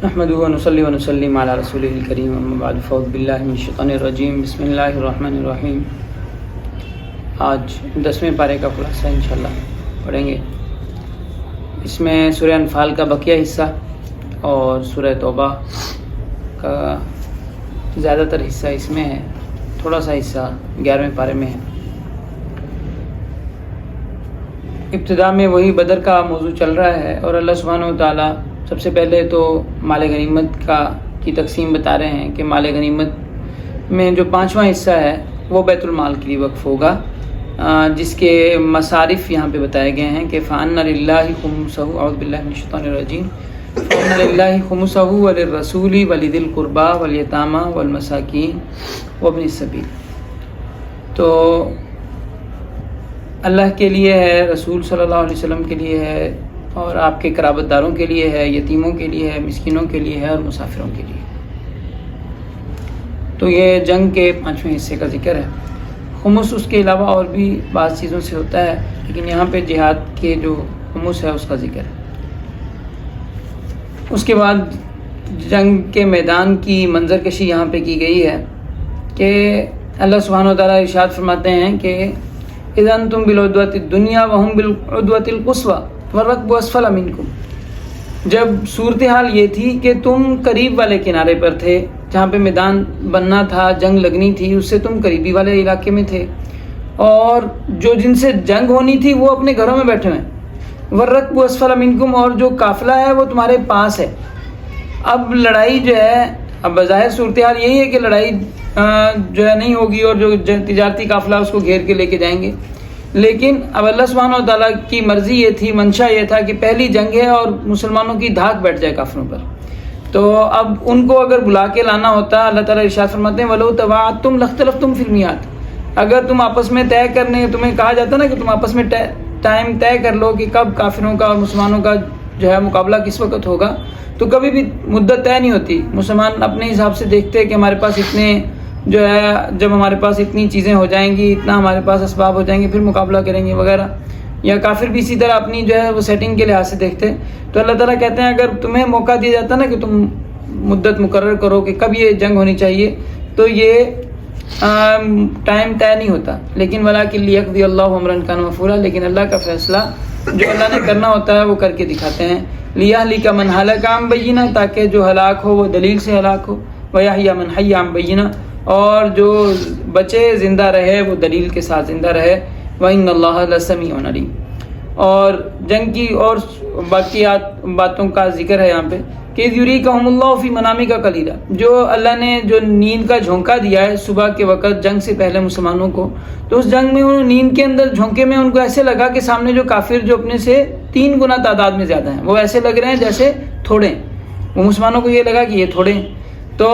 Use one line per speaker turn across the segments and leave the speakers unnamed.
نحمدہ و نصلی و نسلم علی رسولہ الکریم اما بعد فاعوذ باللہ من الشیطان الرجیم بسم اللہ الرحمن الرحیم۔ آج 10ویں پارے کا خلاصہ انشاءاللہ پڑھیں گے۔ اس میں سورہ انفال کا بقیہ حصہ اور سورہ توبہ کا زیادہ تر حصہ اس میں ہے، تھوڑا سا حصہ 11ویں پارے میں ہے۔ ابتدا میں وہی بدر کا موضوع چل رہا ہے اور اللہ سبحانہ و تعالیٰ سب سے پہلے تو مال غنیمت کی تقسیم بتا رہے ہیں کہ مال غنیمت میں جو 5واں حصہ ہے وہ بیت المال کے لیے وقف ہوگا، جس کے مصارف یہاں پہ بتائے گئے ہیں کہ فَأَنَّ لِلَّهِ خُمُسَهُ اعوذ باللہ من الشیطان الرجیم فَأَنَّ لِلَّهِ خُمُسَهُ وَلِلرَّسُولِ وَلِذِي الْقُرْبَى وَالْيَتَامَى وَالْمَسَاكِينِ وَابْنِ السَّبِيلِ، تو اللہ کے لیے ہے، رسول صلی اللہ علیہ وسلم کے لیے ہے، اور آپ کے قرابت داروں کے لیے ہے، یتیموں کے لیے ہے، مسکینوں کے لیے ہے اور مسافروں کے لیے۔ تو یہ جنگ کے 5ویں حصے کا ذکر ہے۔ خمس اس کے علاوہ اور بھی بعض چیزوں سے ہوتا ہے، لیکن یہاں پہ جہاد کے جو خمس ہے اس کا ذکر ہے۔ اس کے بعد جنگ کے میدان کی منظر کشی یہاں پہ کی گئی ہے کہ اللہ سبحانہ و تعالیٰ ارشاد فرماتے ہیں کہ اذا انتم بالعدوۃ الدنیا وهم بالعدوۃ القصویٰ والرکب اسفل منکم، جب صورتحال یہ تھی کہ تم قریب والے کنارے پر تھے، جہاں پہ میدان بننا تھا، جنگ لگنی تھی، اس سے تم قریبی والے علاقے میں تھے، اور جو جن سے جنگ ہونی تھی وہ اپنے گھروں میں بیٹھے ہیں، والرکب اسفل منکم، اور جو قافلہ ہے وہ تمہارے پاس ہے۔ اب لڑائی جو ہے، اب بظاہر صورتحال یہی ہے کہ لڑائی جو ہے نہیں ہوگی اور جو تجارتی قافلہ اس کو گھیر کے لے کے جائیں گے، لیکن اب اللہ سبحانہ و تعالیٰ کی مرضی یہ تھی، منشا یہ تھا کہ پہلی جنگ ہے اور مسلمانوں کی دھاک بیٹھ جائے کافروں پر۔ تو اب ان کو اگر بلا کے لانا ہوتا، اللہ تعالیٰ ارشاد فرماتے ہیں وَلَوْ تَوَاعَدتُّمْ لَاخْتَلَفْتُمْ فِي الْمِيعَادِ، اگر تم آپس میں طے کرنے، تمہیں کہا جاتا نا کہ تم آپس میں ٹائم طے کر لو کہ کب کافروں کا اور مسلمانوں کا جو ہے مقابلہ کس وقت ہوگا، تو کبھی بھی مدت طے نہیں ہوتی۔ مسلمان اپنے حساب سے دیکھتے کہ ہمارے پاس اتنے جو ہے، جب ہمارے پاس اتنی چیزیں ہو جائیں گی، اتنا ہمارے پاس اسباب ہو جائیں گے، پھر مقابلہ کریں گے وغیرہ، یا کافر بھی اسی طرح اپنی جو ہے وہ سیٹنگ کے لحاظ سے دیکھتے۔ تو اللہ تعالیٰ کہتے ہیں اگر تمہیں موقع دیا جاتا نا کہ تم مدت مقرر کرو کہ کب یہ جنگ ہونی چاہیے، تو یہ ٹائم طے نہیں ہوتا، لیکن وَلَٰكِن لِيَقْضِيَ اللَّهُ أَمْرًا كَانَ مَفْعُولًا، لیکن اللہ کا فیصلہ جو اللہ نے کرنا ہوتا ہے وہ کر کے دکھاتے ہیں۔ لِيَهْلِكَ مَنْ هَلَكَ عَن بَيِّنَةٍ، تاکہ جو ہلاک ہو وہ دلیل سے ہلاک ہو، وَيَحْيَىٰ مَنْ حَيَّ عَن بَيِّنَةٍ، اور جو بچے زندہ رہے وہ دلیل کے ساتھ زندہ رہے، وَإِنَّ اللَّهَ لَسَمِيعٌ عَلِيمٌ۔ اور جنگ کی اور باقیات باتوں کا ذکر ہے یہاں پہ کہ یُرِیکَہُمُ اللَّهُ فِی مَنَامِکَ قَلِیلًا، جو اللہ نے جو نیند کا جھونکا دیا ہے صبح کے وقت جنگ سے پہلے مسلمانوں کو، تو اس جنگ میں انہوں نیند کے اندر جھونکے میں ان کو ایسے لگا کہ سامنے جو کافر جو اپنے سے 3 گنا تعداد میں زیادہ ہیں، وہ ایسے لگ رہے ہیں جیسے تھوڑے ہیں، وہ مسلمانوں کو یہ لگا کہ یہ تھوڑے ہیں۔ تو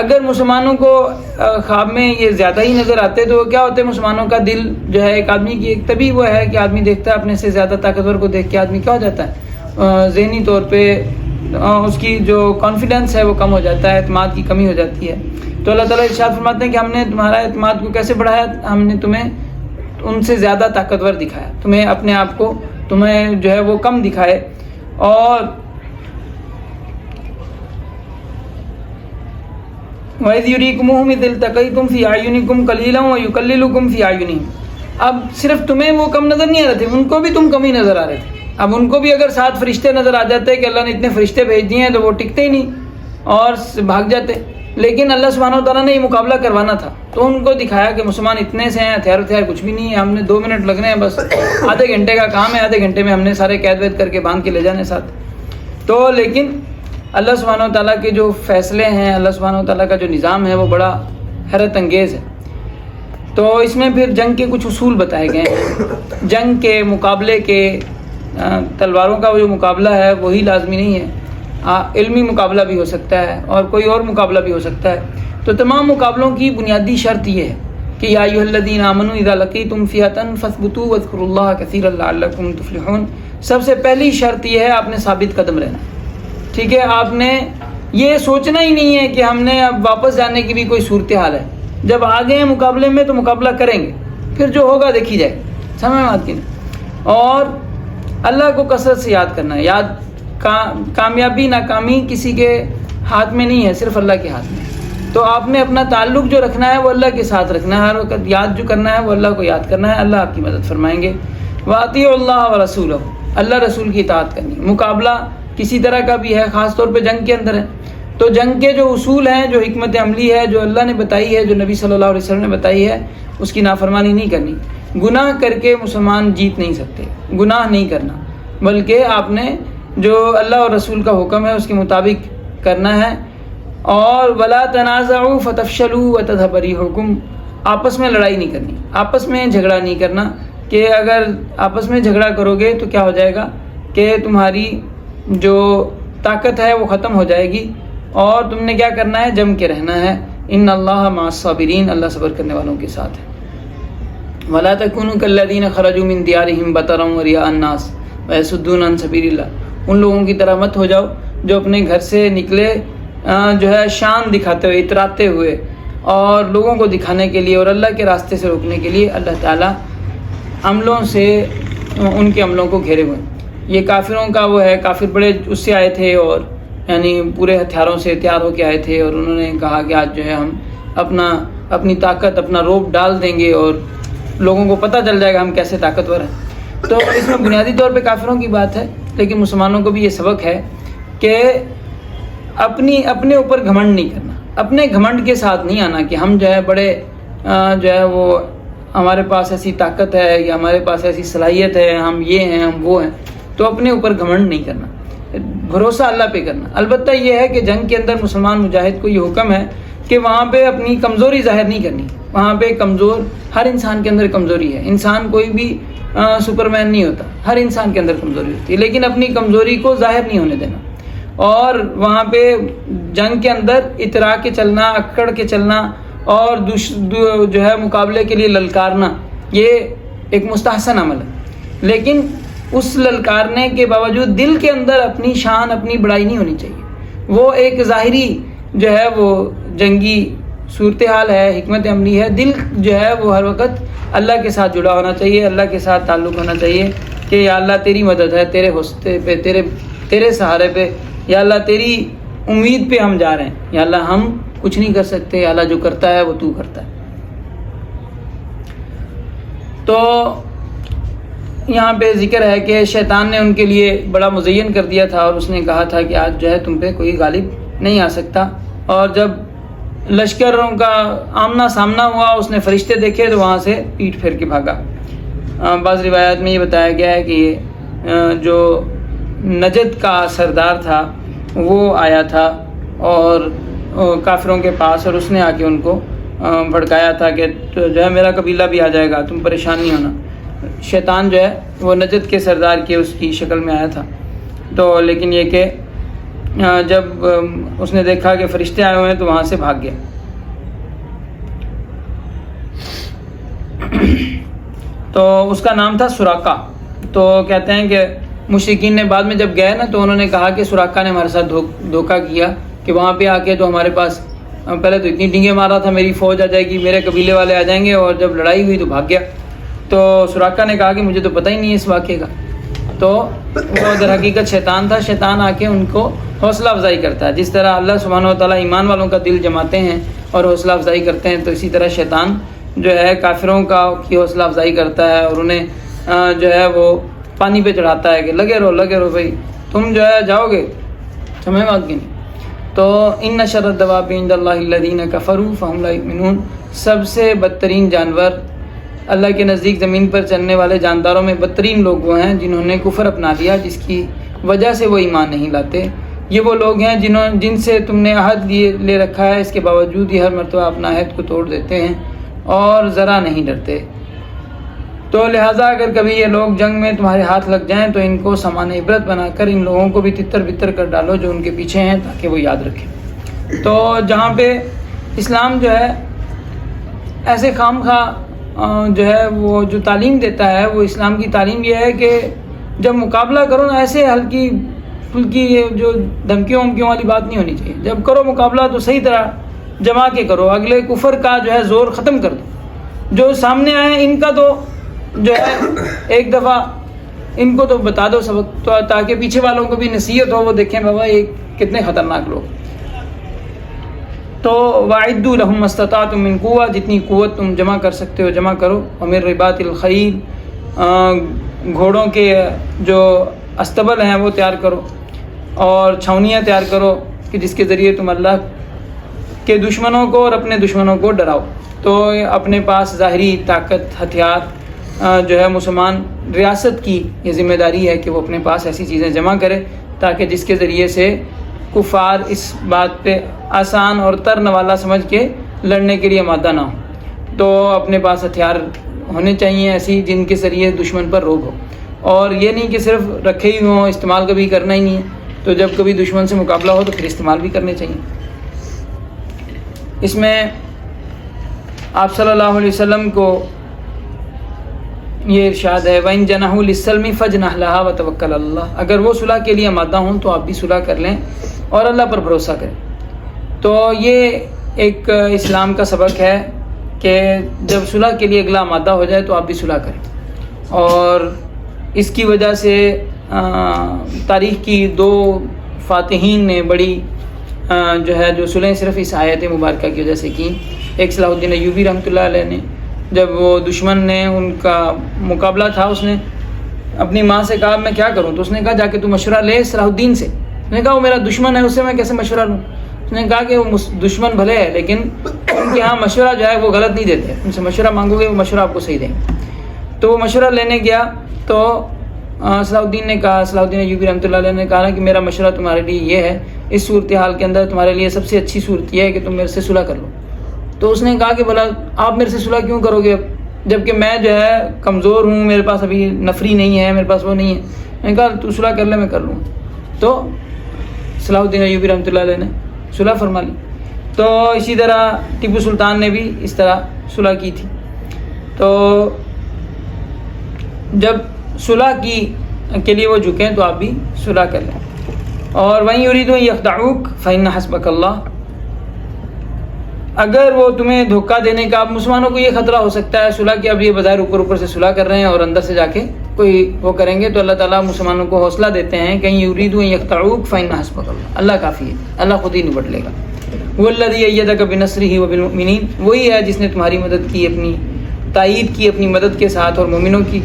اگر مسلمانوں کو خواب میں یہ زیادہ ہی نظر آتے تو کیا ہوتے، مسلمانوں کا دل جو ہے، ایک آدمی کی ایک طبیعی وہ ہے کہ آدمی دیکھتا ہے اپنے سے زیادہ طاقتور کو دیکھ کے آدمی کیا ہو جاتا ہے، ذہنی طور پہ اس کی جو کانفیڈنس ہے وہ کم ہو جاتا ہے، اعتماد کی کمی ہو جاتی ہے۔ تو اللہ تعالیٰ ارشاد فرماتے ہیں کہ ہم نے تمہارا اعتماد کو کیسے بڑھایا، ہم نے تمہیں ان سے زیادہ طاقتور دکھایا، تمہیں اپنے آپ کو تمہیں جو ہے وہ کم دکھائے۔ اور وَإِذْ يُرِيكُمُهُمْ إِذِ الْتَقَيْتُمْ فِي أَعْيُنِكُمْ قَلِيلًا وَيُقَلِّلُكُمْ فِي أَعْيُنِهِمْ، اب صرف تمہیں وہ کم نظر نہیں آ رہے تھے، ان کو بھی تم کم ہی نظر آ رہے تھے۔ اب ان کو بھی اگر 7 فرشتے نظر آ جاتے کہ اللہ نے اتنے فرشتے بھیج دیے ہیں تو وہ ٹکتے ہی نہیں اور بھاگ جاتے، لیکن اللہ سبحانہ و تعالیٰ نے یہ مقابلہ کروانا تھا تو ان کو دکھایا کہ مسلمان اتنے سے ہیں، ہتھیار کچھ بھی نہیں ہے، ہم نے 2 منٹ لگنے ہیں، بس آدھے گھنٹے کا کام ہے، آدھے گھنٹے میں ہم نے سارے قید وید کر کے باندھ کے لے جانے ساتھ۔ تو لیکن اللہ سبحانہ و تعالیٰ کے جو فیصلے ہیں، اللہ سبحانہ و تعالیٰ کا جو نظام ہے وہ بڑا حیرت انگیز ہے۔ تو اس میں پھر جنگ کے کچھ اصول بتائے گئے ہیں۔ جنگ کے مقابلے کے تلواروں کا جو مقابلہ ہے وہی لازمی نہیں ہے، علمی مقابلہ بھی ہو سکتا ہے اور کوئی اور مقابلہ بھی ہو سکتا ہے۔ تو تمام مقابلوں کی بنیادی شرط یہ ہے کہ یا ایھا الذین آمنوا اذا لقیتم فئۃ فاثبتوا واذکروا اللہ کثیرا لعلکم تفلحون۔ سب سے پہلی شرط یہ ہے آپ نے ثابت قدم رہنا، ٹھیک ہے، آپ نے یہ سوچنا ہی نہیں ہے کہ ہم نے اب واپس جانے کی بھی کوئی صورتحال ہے، جب آ گئے ہیں مقابلے میں تو مقابلہ کریں گے، پھر جو ہوگا دیکھی جائے، سمجھ میں آتی نہیں۔ اور اللہ کو کثرت سے یاد کرنا ہے، یاد کامیابی ناکامی کسی کے ہاتھ میں نہیں ہے، صرف اللہ کے ہاتھ میں. تو آپ نے اپنا تعلق جو رکھنا ہے وہ اللہ کے ساتھ رکھنا ہے، ہر وقت یاد جو کرنا ہے وہ اللہ کو یاد کرنا ہے. اللہ آپ کی مدد فرمائیں گے. وَأَطِيعُوا اللَّهَ وَرَسُولَهُ، اللہ رسول کی اطاعت کرنی. مقابلہ کسی طرح کا بھی ہے، خاص طور پہ جنگ کے اندر ہے، تو جنگ کے جو اصول ہیں، جو حکمت عملی ہے، جو اللہ نے بتائی ہے، جو نبی صلی اللہ علیہ وسلم نے بتائی ہے، اس کی نافرمانی نہیں کرنی. گناہ کر کے مسلمان جیت نہیں سکتے، گناہ نہیں کرنا، بلکہ آپ نے جو اللہ اور رسول کا حکم ہے اس کے مطابق کرنا ہے. اور وَلَا تَنَازَعُوا فَتَفْشَلُوا وَتَذْهَبَ رِيحُكُمْ، آپس میں لڑائی نہیں کرنی، آپس میں جھگڑا نہیں کرنا، کہ اگر آپس میں جھگڑا کرو گے تو کیا ہو جائے گا کہ تمہاری جو طاقت ہے وہ ختم ہو جائے گی، اور تم نے کیا کرنا ہے، جم کے رہنا ہے. ان اللہ مع الصابرین، اللہ صبر کرنے والوں کے ساتھ ہے. وَلَا تَكُونُوا كَالَّذِينَ خَرَجُوا مِن دِيَارِهِمْ بَطَرًا وَرِيَاءَ النَّاسِ وَيَصُدُّونَ عَن سَبِيلِ اللَّهِ، ان لوگوں کی طرح مت ہو جاؤ جو اپنے گھر سے نکلے جو ہے شان دکھاتے ہوئے، اتراتے ہوئے، اور لوگوں کو دکھانے کے لیے اور اللہ کے راستے سے روکنے کے لیے. اللہ تعالیٰ عملوں سے ان کے عملوں کو گھیرے ہوئے. یہ کافروں کا وہ ہے، کافر بڑے اس سے آئے تھے، اور یعنی پورے ہتھیاروں سے تیار ہو کے آئے تھے، اور انہوں نے کہا کہ آج جو ہے ہم اپنی طاقت، اپنا روب ڈال دیں گے اور لوگوں کو پتہ چل جائے گا ہم کیسے طاقتور ہیں. تو اس میں بنیادی طور پہ کافروں کی بات ہے، لیکن مسلمانوں کو بھی یہ سبق ہے کہ اپنے اوپر گھمنڈ نہیں کرنا، اپنے گھمنڈ کے ساتھ نہیں آنا کہ ہم جو ہے بڑے جو ہے وہ ہمارے پاس ایسی طاقت ہے یا ہمارے پاس ایسی صلاحیت ہے، ہم یہ ہیں، ہم وہ ہیں. تو اپنے اوپر گھمنڈ نہیں کرنا، بھروسہ اللہ پہ کرنا. البتہ یہ ہے کہ جنگ کے اندر مسلمان مجاہد کو یہ حکم ہے کہ وہاں پہ اپنی کمزوری ظاہر نہیں کرنی. وہاں پہ ہر انسان کے اندر کمزوری ہے، انسان کوئی بھی سپرمین نہیں ہوتا، ہر انسان کے اندر کمزوری ہوتی ہے، لیکن اپنی کمزوری کو ظاہر نہیں ہونے دینا. اور وہاں پہ جنگ کے اندر اترا کے چلنا، اکڑ کے چلنا، اور جو ہے مقابلے کے لیے للکارنا، یہ ایک مستحسن عمل ہے. لیکن اس للکارنے کے باوجود دل کے اندر اپنی شان، اپنی بڑائی نہیں ہونی چاہیے. وہ ایک ظاہری جو ہے وہ جنگی صورتحال ہے، حکمت عملی ہے. دل جو ہے وہ ہر وقت اللہ کے ساتھ جڑا ہونا چاہیے، اللہ کے ساتھ تعلق ہونا چاہیے کہ یا اللہ تیری مدد ہے، تیرے حوصلے پہ، تیرے سہارے پہ، یا اللہ تیری امید پہ ہم جا رہے ہیں، یا اللہ ہم کچھ نہیں کر سکتے، یا اللہ جو کرتا ہے وہ تو کرتا ہے. تو یہاں پہ ذکر ہے کہ شیطان نے ان کے لیے بڑا مزین کر دیا تھا، اور اس نے کہا تھا کہ آج جو ہے تم پہ کوئی غالب نہیں آ سکتا. اور جب لشکروں کا آمنا سامنا ہوا، اس نے فرشتے دیکھے تو وہاں سے پیٹھ پھیر کے بھاگا. بعض روایات میں یہ بتایا گیا ہے کہ جو نجد کا سردار تھا وہ آیا تھا اور کافروں کے پاس، اور اس نے آ کے ان کو بھڑکایا تھا کہ جو ہے میرا قبیلہ بھی آ جائے گا، تم پریشان نہیں ہونا. شیطان جو ہے وہ نجد کے سردار کی اس کی شکل میں آیا تھا. تو لیکن یہ کہ جب اس نے دیکھا کہ فرشتے آئے ہوئے ہیں تو وہاں سے بھاگ گیا. تو اس کا نام تھا سراقہ. تو کہتے ہیں کہ مشرکین نے بعد میں جب گئے نا تو انہوں نے کہا کہ سراقہ نے ہمارے ساتھ دھوکہ کیا کہ وہاں پہ آ کے تو ہمارے پاس پہلے تو اتنی ڈینگیں مار رہا تھا میری فوج آ جائے گی، میرے قبیلے والے آ جائیں گے، اور جب لڑائی ہوئی تو بھاگ گیا. تو سراقہ نے کہا کہ مجھے تو پتہ ہی نہیں ہے اس واقعے کا. تو وہ در حقیقت شیطان تھا. شیطان آ کے ان کو حوصلہ افزائی کرتا ہے. جس طرح اللہ سبحانہ و تعالیٰ ایمان والوں کا دل جماتے ہیں اور حوصلہ افزائی کرتے ہیں، تو اسی طرح شیطان جو ہے کافروں کی حوصلہ افزائی کرتا ہے اور انہیں جو ہے وہ پانی پہ چڑھاتا ہے کہ لگے رہو بھائی، تم جو ہے جاؤ گے، سمجھ بات کی نہیں. تو ان شر الدواب عند اللہ الذین کفروا فہم لا یؤمنون، سب سے بدترین جانور اللہ کے نزدیک زمین پر چلنے والے جانداروں میں بدترین لوگ وہ ہیں جنہوں نے کفر اپنا لیا، جس کی وجہ سے وہ ایمان نہیں لاتے. یہ وہ لوگ ہیں جن سے تم نے عہد لے رکھا ہے، اس کے باوجود یہ ہر مرتبہ اپنا عہد کو توڑ دیتے ہیں اور ذرا نہیں ڈرتے. تو لہٰذا اگر کبھی یہ لوگ جنگ میں تمہارے ہاتھ لگ جائیں تو ان کو سامان عبرت بنا کر ان لوگوں کو بھی تتر بتر کر ڈالو جو ان کے پیچھے ہیں، تاکہ وہ یاد رکھیں. تو جہاں پہ اسلام جو ہے ایسے خام خواہ جو ہے وہ جو تعلیم دیتا ہے، وہ اسلام کی تعلیم یہ ہے کہ جب مقابلہ کرو نا، ایسے ہلکی پھلکی جو دھمکیوں والی بات نہیں ہونی چاہیے. جب کرو مقابلہ تو صحیح طرح جما کے کرو، اگلے کفر کا جو ہے زور ختم کر دو. جو سامنے آئے ان کا تو جو ہے ایک دفعہ ان کو تو بتا دو سبق، تو تاکہ پیچھے والوں کو بھی نصیحت ہو، وہ دیکھیں بابا یہ کتنے خطرناک لوگ. تو وَأَعِدُّوا لَهُم مَّا اسْتَطَعْتُم مِّن قُوَّةٍ، جتنی قوت تم جمع کر سکتے ہو جمع کرو. وَمِن رِّبَاطِ الْخَيْلِ، گھوڑوں کے جو استبل ہیں وہ تیار کرو، اور چھاونیاں تیار کرو کہ جس کے ذریعے تم اللہ کے دشمنوں کو اور اپنے دشمنوں کو ڈراؤ. تو اپنے پاس ظاہری طاقت ہتھیار جو ہے مسلمان ریاست کی یہ ذمہ داری ہے کہ وہ اپنے پاس ایسی چیزیں جمع کرے تاکہ جس کے ذریعے سے کفار اس بات پہ آسان اور ترن والا سمجھ کے لڑنے کے لیے آمادہ نہ ہو. تو اپنے پاس ہتھیار ہونے چاہیے ایسی جن کے ذریعے دشمن پر روک ہو، اور یہ نہیں کہ صرف رکھے ہی ہوں، استعمال کبھی کرنا ہی نہیں ہے. تو جب کبھی دشمن سے مقابلہ ہو تو پھر استعمال بھی کرنے چاہیے. اس میں آپ صلی اللہ علیہ وسلم کو یہ ارشاد ہے وَإِن جَنَحُوا لِلسَّلْمِ فَاجْنَحْ لَهَا وَتَوَكَّلْ عَلَى اللَّهِ، اگر وہ صلح کے لیے آمادہ ہوں تو آپ بھی صلح کر لیں اور اللہ پر بھروسہ کریں. تو یہ ایک اسلام کا سبق ہے کہ جب صلح کے لیے اگلا آمادہ ہو جائے تو آپ بھی صلح کریں. اور اس کی وجہ سے تاریخ کی دو فاتحین نے بڑی جو صلحیں صرف اس آیت مبارکہ کی وجہ سے کی. ایک صلاح الدین ایوبی رحمۃ اللہ علیہ نے، جب وہ دشمن نے ان کا مقابلہ تھا، اس نے اپنی ماں سے کہا میں کیا کروں، تو اس نے کہا جا کے تو مشورہ لے صلاح الدین سے. اس نے کہا وہ میرا دشمن ہے، اس سے میں کیسے مشورہ لوں. اس نے کہا کہ وہ دشمن بھلے ہے لیکن ان کے ہاں مشورہ جو ہے وہ غلط نہیں دیتے، ان سے مشورہ مانگو گے وہ مشورہ آپ کو صحیح دیں گے. تو وہ مشورہ لینے گیا تو صلاح الدین نے کہا، صلاح الدین ایوبی رحمۃ اللہ علیہ نے کہا کہ میرا مشورہ تمہارے لیے یہ ہے، اس صورتحال کے اندر تمہارے لیے سب سے اچھی صورت یہ ہے کہ تم میرے سے صلح کر لو. تو اس نے کہا کہ بھلا آپ میرے سے صلح کیوں کرو گے جب کہ میں جو ہے کمزور ہوں، میرے پاس ابھی نفری نہیں ہے، میرے پاس وہ نہیں ہے. میں نے کہا تو صلح کر لے، میں کر لوں. تو صلاح الدین ایوبی رحمۃ اللہ علیہ نے صلح فرما لی. تو اسی طرح ٹیپو سلطان نے بھی اس طرح صلح کی تھی. تو جب صلح کے لیے وہ جھکیں تو آپ بھی صلح کر لیں. اور وَإِن يُرِيدُوا أَن يَخْدَعُوكَ فَإِنَّ حَسْبَكَ اللَّهُ، اگر وہ تمہیں دھوکہ دینے کا، اب مسلمانوں کو یہ خطرہ ہو سکتا ہے صلح کہ اب یہ بظاہر اوپر سے صلح کر رہے ہیں اور اندر سے جا کے کوئی وہ کریں گے، تو اللہ تعالیٰ مسلمانوں کو حوصلہ دیتے ہیں کہ يُرِيدُوا أَن يَخْدَعُوكَ فَإِنَّ حَسْبَكَ اللَّهُ، اللہ کافی ہے، اللہ خود ہی نبٹ لے گا. وَالَّذِي أَيَّدَكَ بِنَصْرِهِ وَبِالْمُؤْمِنِينَ، وہی ہے جس نے تمہاری مدد کی، اپنی تائید کی اپنی مدد کے ساتھ اور مومنوں کی،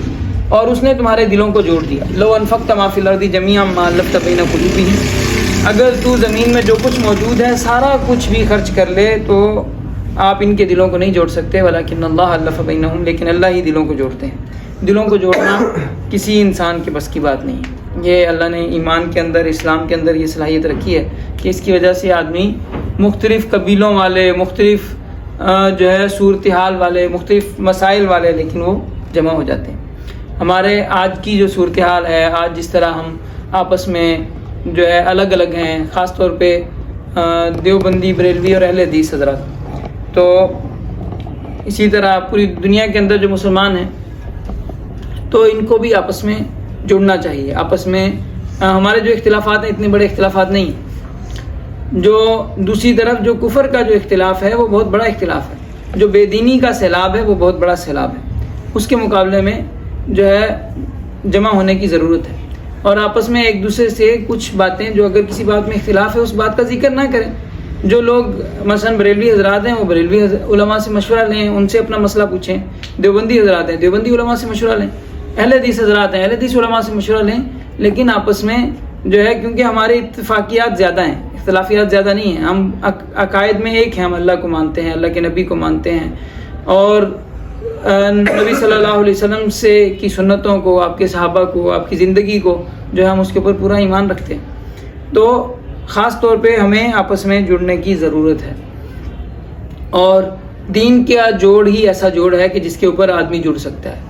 اور اس نے تمہارے دلوں کو جوڑ دیا. لو انفقت ما فی الارض جمیعا ما الفت بین قلوبہم، اگر تو زمین میں جو کچھ موجود ہے سارا کچھ بھی خرچ کر لے تو آپ ان کے دلوں کو نہیں جوڑ سکتے. ولکن اللہ الف بینہم، لیکن اللہ ہی دلوں کو جوڑتے ہیں. دلوں کو جوڑنا کسی انسان کے بس کی بات نہیں ہے. یہ اللہ نے ایمان کے اندر، اسلام کے اندر یہ صلاحیت رکھی ہے کہ اس کی وجہ سے آدمی مختلف قبیلوں والے، مختلف جو ہے صورتحال والے، مختلف مسائل والے، لیکن وہ جمع ہو جاتے ہیں. ہمارے آج کی جو صورتحال ہے، آج جس طرح ہم آپس میں جو ہے الگ الگ ہیں، خاص طور پہ دیوبندی، بریلوی اور اہل حدیث حضرات، تو اسی طرح پوری دنیا کے اندر جو مسلمان ہیں تو ان کو بھی آپس میں جڑنا چاہیے. آپس میں ہمارے جو اختلافات ہیں اتنے بڑے اختلافات نہیں ہیں. جو دوسری طرف جو کفر کا جو اختلاف ہے وہ بہت بڑا اختلاف ہے، جو بے دینی کا سیلاب ہے وہ بہت بڑا سیلاب ہے. اس کے مقابلے میں جو ہے جمع ہونے کی ضرورت ہے، اور آپس میں ایک دوسرے سے کچھ باتیں جو اگر کسی بات میں اختلاف ہے اس بات کا ذکر نہ کریں. جو لوگ مثلا بریلوی حضرات ہیں وہ بریلوی علماء سے مشورہ لیں، ان سے اپنا مسئلہ پوچھیں. دیوبندی حضرات ہیں دیوبندی علماء سے مشورہ لیں. اہل حدیث حضرات ہیں اہل حدیث علماء سے مشورہ لیں. لیکن آپس میں جو ہے، کیونکہ ہمارے اتفاقیات زیادہ ہیں، اختلافیات زیادہ نہیں ہیں. ہم عقائد میں ایک ہیں، ہم اللہ کو مانتے ہیں، اللہ کے نبی کو مانتے ہیں، اور نبی صلی اللہ علیہ وسلم سے کی سنتوں کو، آپ کے صحابہ کو، آپ کی زندگی کو جو ہے ہم اس کے اوپر پورا ایمان رکھتے ہیں. تو خاص طور پہ ہمیں آپس میں جڑنے کی ضرورت ہے. اور دین کا جوڑ ہی ایسا جوڑ ہے کہ جس کے اوپر آدمی جڑ سکتا ہے،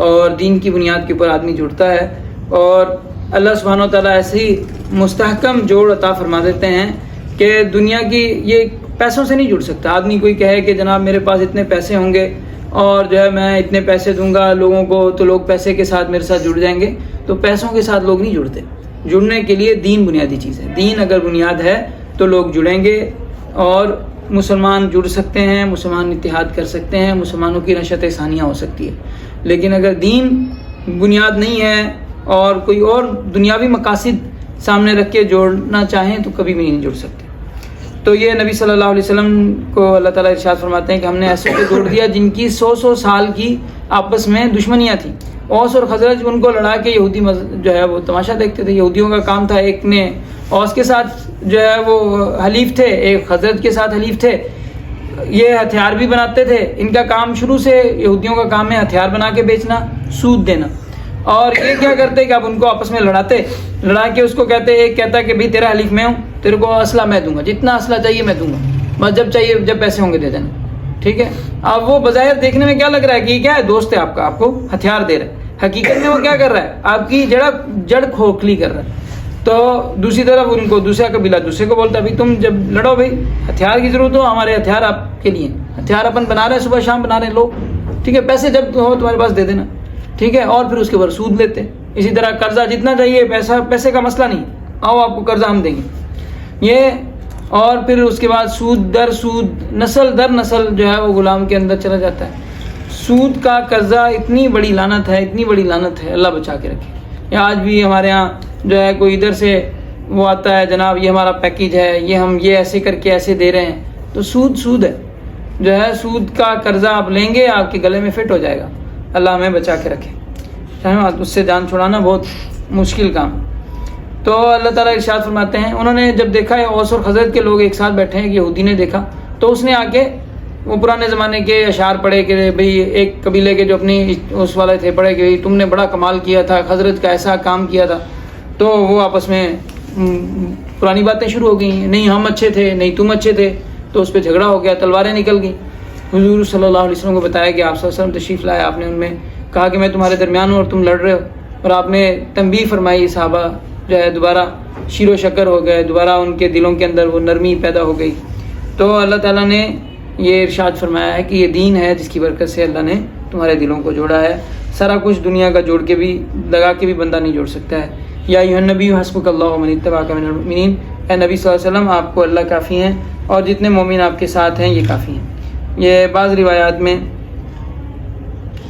اور دین کی بنیاد کے اوپر آدمی جڑتا ہے. اور اللہ سبحانہ و تعالیٰ ایسے ہی مستحکم جوڑ عطا فرما دیتے ہیں کہ دنیا کی یہ پیسوں سے نہیں جڑ سکتا. آدمی کوئی کہے کہ جناب میرے پاس اتنے پیسے ہوں گے اور جو ہے میں اتنے پیسے دوں گا لوگوں کو تو لوگ پیسے کے ساتھ میرے ساتھ جڑ جائیں گے، تو پیسوں کے ساتھ لوگ نہیں جڑتے. جڑنے کے لیے دین بنیادی چیز ہے. دین اگر بنیاد ہے تو لوگ جڑیں گے، اور مسلمان جڑ سکتے ہیں، مسلمان اتحاد کر سکتے ہیں، مسلمانوں کی نشت ثانیہ ہو سکتی ہے. لیکن اگر دین بنیاد نہیں ہے اور کوئی اور دنیاوی مقاصد سامنے رکھ کے جوڑنا چاہیں تو کبھی بھی نہیں جڑ سکتے. تو یہ نبی صلی اللہ علیہ وسلم کو اللہ تعالیٰ ارشاد فرماتے ہیں کہ ہم نے ایسے کو جوڑ دیا جن کی 100 سال کی آپس میں دشمنیاں تھیں. اوس اور خزرج ان کو لڑا کے یہودی جو ہے وہ تماشا دیکھتے تھے. یہودیوں کا کام تھا, ایک نے اوس کے ساتھ جو ہے وہ حلیف تھے, ایک خزرج کے ساتھ حلیف تھے. یہ ہتھیار بھی بناتے تھے. ان کا کام شروع سے یہودیوں کا کام ہے ہتھیار بنا کے بیچنا, سود دینا. اور یہ کیا کرتے کہ اب ان کو آپس میں لڑا کے اس کو کہتے, ایک کہتا کہ بھائی تیرا حلیف میں ہوں, تیرے کو اسلحہ میں دوں گا, جتنا اسلحہ چاہیے میں دوں گا, بس جب چاہیے جب پیسے ہوں گے دے دینا. ٹھیک ہے. اب وہ بظاہر دیکھنے میں کیا لگ رہا ہے کہ یہ کیا ہے, دوست ہے آپ کا, آپ کو ہتھیار دے رہا ہے. حقیقت میں وہ کیا کر رہا ہے, آپ کی جڑ کھوکھلی کر رہا ہے. تو دوسری طرف ان کو دوسرا قبیلہ دوسرے کو بولتا ہے بھائی تم جب لڑو بھائی ہتھیار کی ضرورت ہو, ہمارے ہتھیار آپ کے لیے, ہتھیار اپن بنا رہے ہیں, صبح شام بنا رہے ہیں, لو ٹھیک ہے, پیسے جب ہو تمہارے پاس دے دینا. ٹھیک ہے. اور پھر اس کے اوپر سود لیتے. اسی طرح قرضہ جتنا چاہیے, پیسے کا مسئلہ نہیں, آؤ آپ کو قرضہ ہم دیں گے یہ. اور پھر اس کے بعد سود در سود, نسل در نسل جو ہے وہ غلام کے اندر چلا جاتا ہے. سود کا قرضہ اتنی بڑی لعنت ہے, اتنی بڑی لعنت ہے, اللہ بچا کے رکھے. یا آج بھی ہمارے ہاں جو ہے کوئی ادھر سے وہ آتا ہے, جناب یہ ہمارا پیکیج ہے, یہ ہم یہ ایسے کر کے ایسے دے رہے ہیں. تو سود ہے جو ہے, سود کا قرضہ آپ لیں گے آپ کے گلے میں فٹ ہو جائے گا. اللہ ہمیں بچا کے رکھے. اس سے جان چھڑانا بہت مشکل کام. تو اللہ تعالیٰ ارشاد فرماتے ہیں, انہوں نے جب دیکھا ہے اوس اور خزرج کے لوگ ایک ساتھ بیٹھے ہیں, یہودی نے دیکھا تو اس نے آ کے وہ پرانے زمانے کے اشعار پڑھے کہ بھئی ایک قبیلے کے جو اپنی اس والے تھے پڑھے کہ تم نے بڑا کمال کیا تھا, خزرج کا ایسا کام کیا تھا. تو وہ آپس میں پرانی باتیں شروع ہو گئیں, نہیں ہم اچھے تھے, نہیں تم اچھے تھے. تو اس پہ جھگڑا ہو گیا, تلواریں نکل گئیں. حضور صلی اللہ علیہ وسلم کو بتایا کہ آپ صلی اللہ علیہ وسلم تشریف لائے, آپ نے ان میں کہا کہ میں تمہارے درمیان ہوں اور تم لڑ رہے ہو, اور آپ نے تنبیہ فرمائی. صحابہ جو ہے دوبارہ شیر و شکر ہو گئے, دوبارہ ان کے دلوں کے اندر وہ نرمی پیدا ہو گئی. تو اللہ تعالیٰ نے یہ ارشاد فرمایا ہے کہ یہ دین ہے جس کی برکت سے اللہ نے تمہارے دلوں کو جوڑا ہے. سارا کچھ دنیا کا جوڑ کے بھی لگا کے بھی بندہ نہیں جوڑ سکتا ہے. یا ایھا النبی حسبک اللہ ومن اتبعک من المؤمنین, اے نبی صلی اللہ علیہ وسلم آپ کو اللہ کافی ہیں اور جتنے مومن آپ کے ساتھ ہیں یہ کافی ہیں. یہ بعض روایات میں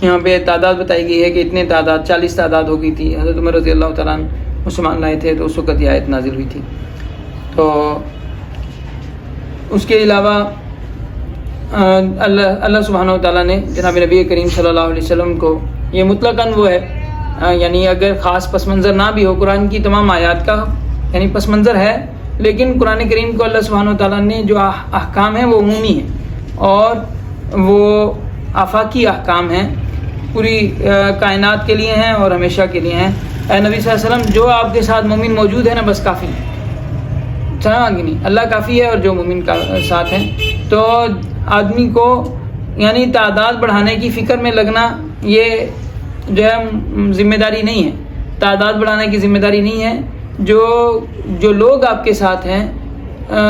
یہاں پہ تعداد بتائی گئی ہے کہ اتنے تعداد 40 تعداد ہو گئی تھی. حضرت عمر رضی اللہ تعالیٰ عنہ مسلمان لائے تھے تو اس وقت یہ آیت نازل ہوئی تھی. تو اس کے علاوہ اللہ سبحانہ و تعالیٰ نے جناب نبی کریم صلی اللہ علیہ وسلم کو یہ مطلقاً وہ ہے, یعنی اگر خاص پس منظر نہ بھی ہو, قرآن کی تمام آیات کا یعنی پس منظر ہے, لیکن قرآن کریم کو اللہ سبحانہ و تعالیٰ نے جو احکام ہیں وہ عمومی ہیں اور وہ آفاقی احکام ہیں, پوری کائنات کے لیے ہیں اور ہمیشہ کے لیے ہیں. اے نبی صلی اللہ علیہ وسلم جو آپ کے ساتھ مومن موجود ہے نا بس کافی ہے, سنا کہ نہیں, اللہ کافی ہے اور جو مومن کا ساتھ ہیں. تو آدمی کو یعنی تعداد بڑھانے کی فکر میں لگنا یہ جو ہے ذمہ داری نہیں ہے, تعداد بڑھانے کی ذمہ داری نہیں ہے. جو لوگ آپ کے ساتھ ہیں,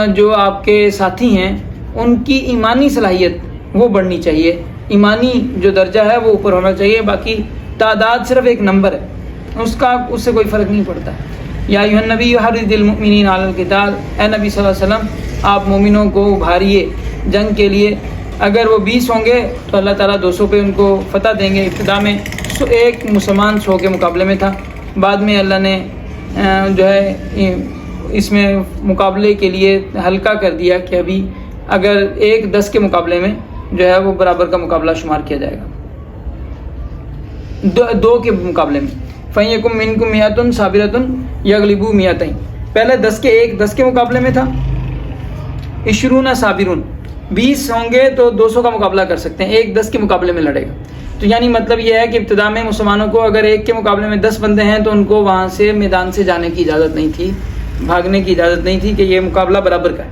جو آپ کے ساتھی ہیں, ان کی ایمانی صلاحیت وہ بڑھنی چاہیے, ایمانی جو درجہ ہے وہ اوپر ہونا چاہیے. باقی تعداد صرف ایک نمبر ہے, اس سے کوئی فرق نہیں پڑتا. یا ایھا النبی حرض المؤمنین علی القتال, اے نبی صلی اللہ علیہ وسلم آپ مومنوں کو ابھاریے جنگ کے لیے. اگر وہ 20 ہوں گے تو اللہ تعالیٰ 200 پہ ان کو فتح دیں گے. ابتدا میں ایک مسلمان 100 کے مقابلے میں تھا, بعد میں اللہ نے جو ہے اس میں مقابلے کے لیے ہلکا کر دیا کہ ابھی اگر 1-10 کے مقابلے میں جو ہے وہ برابر کا مقابلہ شمار کیا جائے گا, 2 کے مقابلے میں. فَإِن يَكُن مِّنكُم مِّائَةٌ صَابِرَةٌ يَغْلِبُوا مِئَتَيْنِ, پہلے 10 کے مقابلے میں تھا. 20 صابرون, 20 ہوں گے تو 200 کا مقابلہ کر سکتے ہیں, 1 10 کے مقابلے میں لڑے گا. تو یعنی مطلب یہ ہے کہ ابتدا میں مسلمانوں کو اگر 1 کے مقابلے میں 10 بندے ہیں تو ان کو وہاں سے میدان سے جانے کی اجازت نہیں تھی, بھاگنے کی اجازت نہیں تھی کہ یہ مقابلہ برابر کا ہے.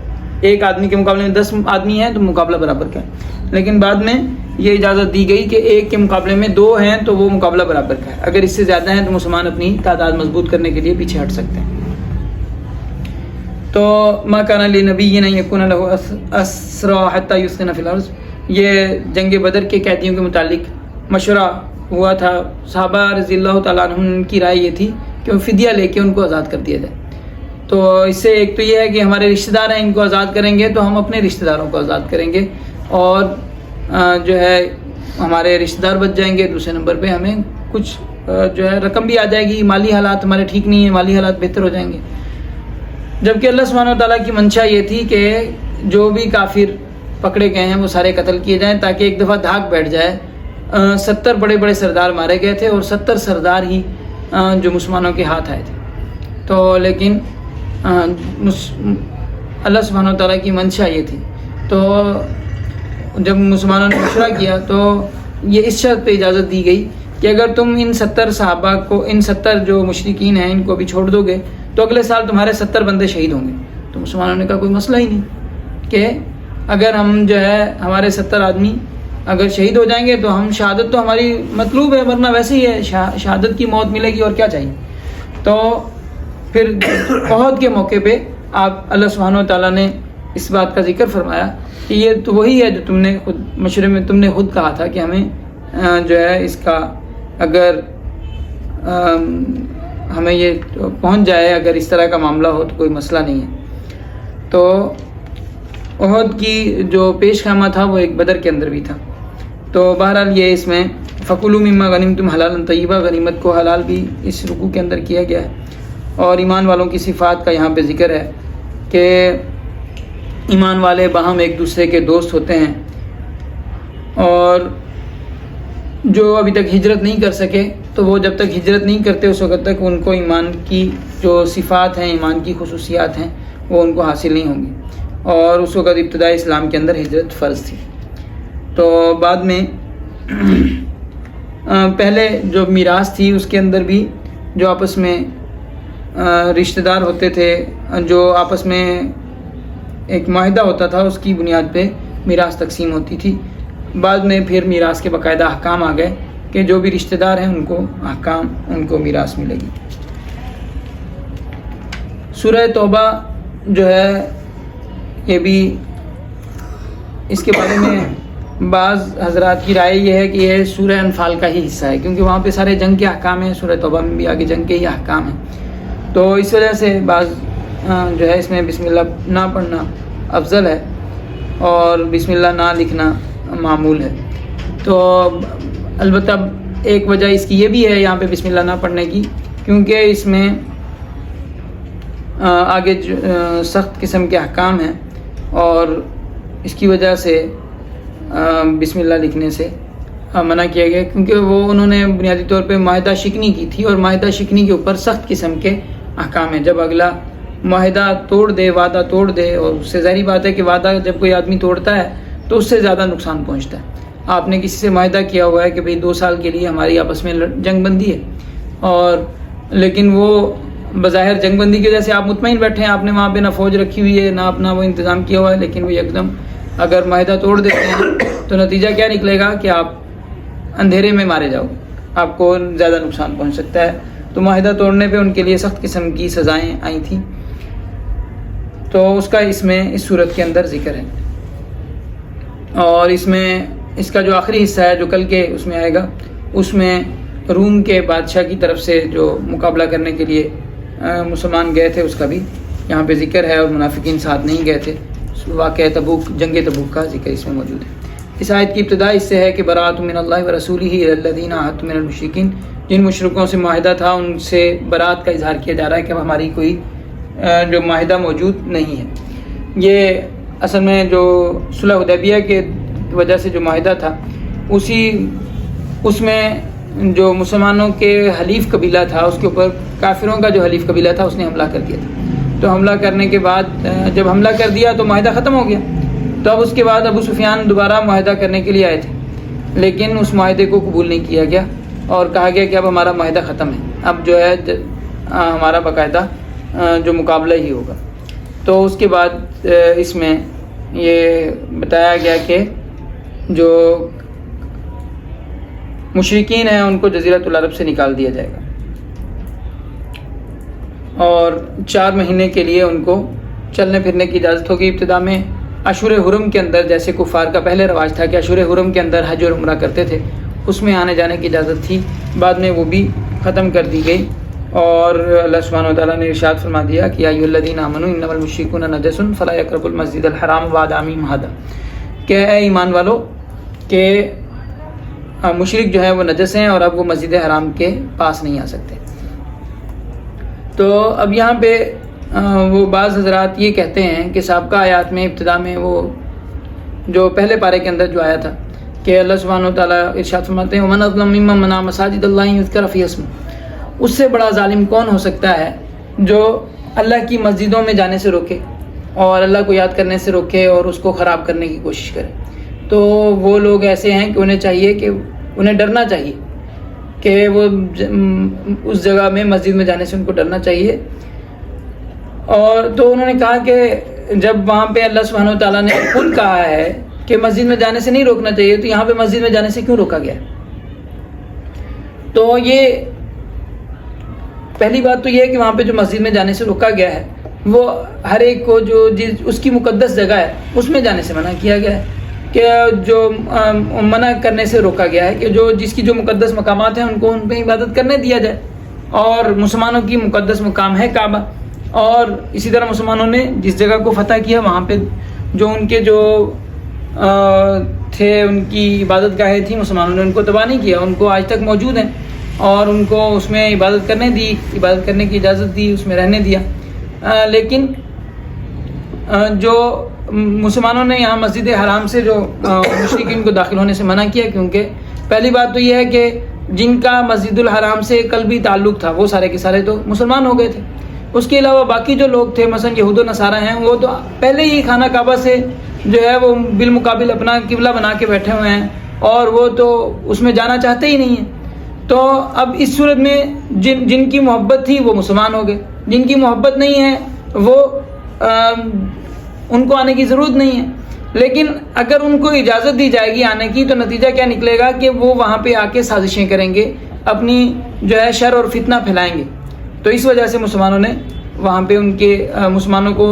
1 آدمی کے مقابلے میں 10 آدمی ہیں تو مقابلہ برابر کا ہے. لیکن بعد میں یہ اجازت دی گئی کہ 1 کے مقابلے میں 2 ہیں تو وہ مقابلہ برابر کا ہے. اگر اس سے زیادہ ہیں تو مسلمان اپنی تعداد مضبوط کرنے کے لیے پیچھے ہٹ سکتے ہیں. تو ما کان لنبی ان یکون لہ اسری حتی یثخن فی الارض, یہ جنگ بدر کے قیدیوں کے متعلق مشورہ ہوا تھا. صحابہ رضی اللہ تعالیٰ عنہ کی رائے یہ تھی کہ وہ فدیہ لے کے ان کو آزاد کر دیا جائے. تو اس سے ایک تو یہ ہے کہ ہمارے رشتہ دار ہیں, ان کو آزاد کریں گے تو ہم اپنے رشتہ داروں کو آزاد کریں گے اور جو ہے ہمارے رشتہ دار بچ جائیں گے. دوسرے نمبر پہ ہمیں کچھ جو ہے رقم بھی آ جائے گی, مالی حالات ہمارے ٹھیک نہیں ہیں, مالی حالات بہتر ہو جائیں گے. جبکہ اللہ سبحانہ و تعالیٰ کی منشا یہ تھی کہ جو بھی کافر پکڑے گئے ہیں وہ سارے قتل کیے جائیں, تاکہ ایک دفعہ دھاک بیٹھ جائے. 70 بڑے بڑے سردار مارے گئے تھے اور 70 سردار ہی جو مسلمانوں کے ہاتھ آئے تھے. تو لیکن اللہ سبحانہ و تعالیٰ کی منشا یہ تھی. تو جب مسلمانوں نے مشورہ کیا تو یہ اس شرط پہ اجازت دی گئی کہ اگر تم ان 70 صحابہ کو, ان 70 جو مشرکین ہیں ان کو بھی چھوڑ دو گے تو اگلے سال تمہارے 70 بندے شہید ہوں گے. تو مسلمانوں نے کہا کوئی مسئلہ ہی نہیں کہ اگر ہم جو ہے ہمارے 70 آدمی اگر شہید ہو جائیں گے تو ہم شہادت تو ہماری مطلوب ہے, ورنہ ویسے ہی ہے شہادت کی موت ملے گی اور کیا چاہیے. تو پھر احد کے موقع پہ آپ اللہ سبحانہ و تعالیٰ نے اس بات کا ذکر فرمایا کہ یہ تو وہی ہے جو تم نے خود مشورے میں تم نے خود کہا تھا کہ ہمیں جو ہے اس کا اگر ہمیں یہ پہنچ جائے, اگر اس طرح کا معاملہ ہو تو کوئی مسئلہ نہیں ہے. تو احد کی جو پیش خیمہ تھا وہ ایک بدر کے اندر بھی تھا. تو بہرحال یہ اس میں فَكُلُوا مِمَّا غَنِمْتُمْ حَلَالًا طَيِّبًا, غنیمت کو حلال بھی اس رکوع کے اندر کیا گیا ہے. اور ایمان والوں کی صفات کا یہاں پہ ذکر ہے کہ ایمان والے باہم ایک دوسرے کے دوست ہوتے ہیں, اور جو ابھی تک ہجرت نہیں کر سکے تو وہ جب تک ہجرت نہیں کرتے اس وقت تک ان کو ایمان کی جو صفات ہیں, ایمان کی خصوصیات ہیں, وہ ان کو حاصل نہیں ہوں گی. اور اس وقت ابتدائی اسلام کے اندر ہجرت فرض تھی. تو بعد میں پہلے جو میراث تھی اس کے اندر بھی جو آپس میں رشتہ دار ہوتے تھے, جو آپس میں ایک معاہدہ ہوتا تھا, اس کی بنیاد پہ میراث تقسیم ہوتی تھی. بعد میں پھر میراث کے باقاعدہ احکام آ گئے کہ جو بھی رشتہ دار ہیں ان کو احکام, ان کو میراث ملے گی. سورہ توبہ جو ہے یہ بھی اس کے بارے میں بعض حضرات کی رائے یہ ہے کہ یہ سورہ انفال کا ہی حصہ ہے, کیونکہ وہاں پہ سارے جنگ کے احکام ہیں. سورہ توبہ میں بھی آگے جنگ کے ہی احکام ہیں. تو اس وجہ سے بعض جو ہے اس میں بسم اللہ نہ پڑھنا افضل ہے اور بسم اللہ نہ لکھنا معمول ہے. تو البتہ ایک وجہ اس کی یہ بھی ہے یہاں پہ بسم اللہ نہ پڑھنے کی, کیونکہ اس میں آگے سخت قسم کے احکام ہیں اور اس کی وجہ سے بسم اللہ لکھنے سے منع کیا گیا, کیونکہ وہ انہوں نے بنیادی طور پہ معاہدہ شکنی کی تھی اور معاہدہ شکنی کے اوپر سخت قسم کے احکام ہیں. جب اگلا معاہدہ توڑ دے, وعدہ توڑ دے, اور اس سے ظاہری بات ہے کہ وعدہ جب کوئی آدمی توڑتا ہے تو اس سے زیادہ نقصان پہنچتا ہے. آپ نے کسی سے معاہدہ کیا ہوا ہے کہ بھئی 2 سال کے لیے ہماری آپس میں جنگ بندی ہے, اور لیکن وہ بظاہر جنگ بندی کی وجہ سے آپ مطمئن بیٹھے ہیں, آپ نے وہاں پہ نہ فوج رکھی ہوئی ہے نہ اپنا وہ انتظام کیا ہوا ہے, لیکن وہ ایک دم اگر معاہدہ توڑ دیتے ہیں تو نتیجہ کیا نکلے گا کہ آپ اندھیرے میں مارے جاؤ, آپ کو زیادہ نقصان پہنچ سکتا ہے. تو معاہدہ توڑنے پہ ان کے لیے سخت قسم کی سزائیں آئی تھیں. تو اس کا اس میں اس صورت کے اندر ذکر ہے. اور اس میں اس کا جو آخری حصہ ہے جو کل کے اس میں آئے گا, اس میں روم کے بادشاہ کی طرف سے جو مقابلہ کرنے کے لیے مسلمان گئے تھے اس کا بھی یہاں پہ ذکر ہے, اور منافقین ساتھ نہیں گئے تھے. واقعہ تبوک, جنگ تبوک کا ذکر اس میں موجود ہے. اس آیت کی ابتدا اس سے ہے کہ برات من اللہ و رسولہ الذین عاہدتم من المشرکین, جن مشرکوں سے معاہدہ تھا ان سے برات کا اظہار کیا جا رہا ہے کہ اب ہماری کوئی جو معاہدہ موجود نہیں ہے. یہ اصل میں جو صلح حدیبیہ کے وجہ سے جو معاہدہ تھا اس میں جو مسلمانوں کے حلیف قبیلہ تھا اس کے اوپر کافروں کا جو حلیف قبیلہ تھا اس نے حملہ کر دیا تھا. تو حملہ کرنے کے بعد جب حملہ کر دیا تو معاہدہ ختم ہو گیا. تو اب اس کے بعد ابو سفیان دوبارہ معاہدہ کرنے کے لیے آئے تھے, لیکن اس معاہدے کو قبول نہیں کیا گیا اور کہا گیا کہ اب ہمارا معاہدہ ختم ہے, اب جو ہے ہمارا باقاعدہ جو مقابلہ ہی ہوگا. تو اس کے بعد اس میں یہ بتایا گیا کہ جو مشرکین ہیں ان کو جزیرۃ العرب سے نکال دیا جائے گا اور 4 مہینے کے لیے ان کو چلنے پھرنے کی اجازت ہوگی. ابتدا میں اشہر حرم کے اندر, جیسے کفار کا پہلے رواج تھا کہ اشہر حرم کے اندر حج اور عمرہ کرتے تھے, اس میں آنے جانے کی اجازت تھی, بعد میں وہ بھی ختم کر دی گئی. اور اللہ سبحانہ و تعالیٰ نے ارشاد فرما دیا کہ یا ایھا الذین آمنوا انما المشرکون نجس فلا یقربوا المسجد الحرام بعد عامہم ھذا, کہ اے ایمان والو کہ مشرک جو ہیں وہ نجس ہیں اور اب وہ مسجد حرام کے پاس نہیں آ سکتے۔ تو اب یہاں پہ وہ بعض حضرات یہ کہتے ہیں کہ سابقہ آیات میں ابتدا میں وہ جو پہلے پارے کے اندر جو آیا تھا کہ اللہ سبحانہ وتعالیٰ ارشاد فرماتے ہیں وَمَنْ أَظْلَمُ مِمَّنْ مَنَعَ مَسَاجِدَ اللَّهِ يُذْكَرَ فِيهَا اسْمُهُ، اس سے بڑا ظالم کون ہو سکتا ہے جو اللہ کی مسجدوں میں جانے سے روکے اور اللہ کو یاد کرنے سے روکے اور اس کو خراب کرنے کی کوشش کرے۔ تو وہ لوگ ایسے ہیں کہ انہیں چاہیے کہ انہیں ڈرنا چاہیے کہ وہ اس جگہ میں مسجد میں جانے سے ان کو ڈرنا چاہیے۔ اور تو انہوں نے کہا کہ جب وہاں پہ اللہ سبحانہ وتعالیٰ نے خود کہا ہے کہ مسجد میں جانے سے نہیں روکنا چاہیے، تو یہاں پہ مسجد میں جانے سے کیوں روکا گیا؟ تو یہ پہلی بات تو یہ ہے کہ وہاں پہ جو مسجد میں جانے سے روکا گیا ہے وہ ہر ایک کو جو اس کی مقدس جگہ ہے اس میں جانے سے منع کیا گیا ہے، کہ جو منع کرنے سے روکا گیا ہے کہ جو جس کی جو مقدس مقامات ہیں ان کو ان پہ عبادت کرنے دیا جائے۔ اور مسلمانوں کی مقدس مقام ہے کعبہ، اور اسی طرح مسلمانوں نے جس جگہ کو فتح کیا وہاں پہ جو ان کے جو تھے ان کی عبادت گاہیں تھیں، مسلمانوں نے ان کو تباہ نہیں کیا، ان کو آج تک موجود ہیں اور ان کو اس میں عبادت کرنے دی، عبادت کرنے کی اجازت دی، اس میں رہنے دیا۔ لیکن جو مسلمانوں نے یہاں مسجد حرام سے جو مشرکین کو داخل ہونے سے منع کیا، کیونکہ پہلی بات تو یہ ہے کہ جن کا مسجد الحرام سے قلبی تعلق تھا وہ سارے کے سارے تو مسلمان ہو گئے تھے۔ اس کے علاوہ باقی جو لوگ تھے مثلا یہود و نصارہ ہیں، وہ تو پہلے ہی خانہ کعبہ سے جو ہے وہ بالمقابل اپنا قبلہ بنا کے بیٹھے ہوئے ہیں اور وہ تو اس میں جانا چاہتے ہی نہیں ہیں۔ تو اب اس صورت میں جن کی محبت تھی وہ مسلمان ہو گئے، جن کی محبت نہیں ہے وہ ان کو آنے کی ضرورت نہیں ہے۔ لیکن اگر ان کو اجازت دی جائے گی آنے کی تو نتیجہ کیا نکلے گا کہ وہ وہاں پہ آ کے سازشیں کریں گے، اپنی جو ہے شر اور فتنہ پھیلائیں گے۔ تو اس وجہ سے مسلمانوں نے وہاں پہ ان کے مسلمانوں کو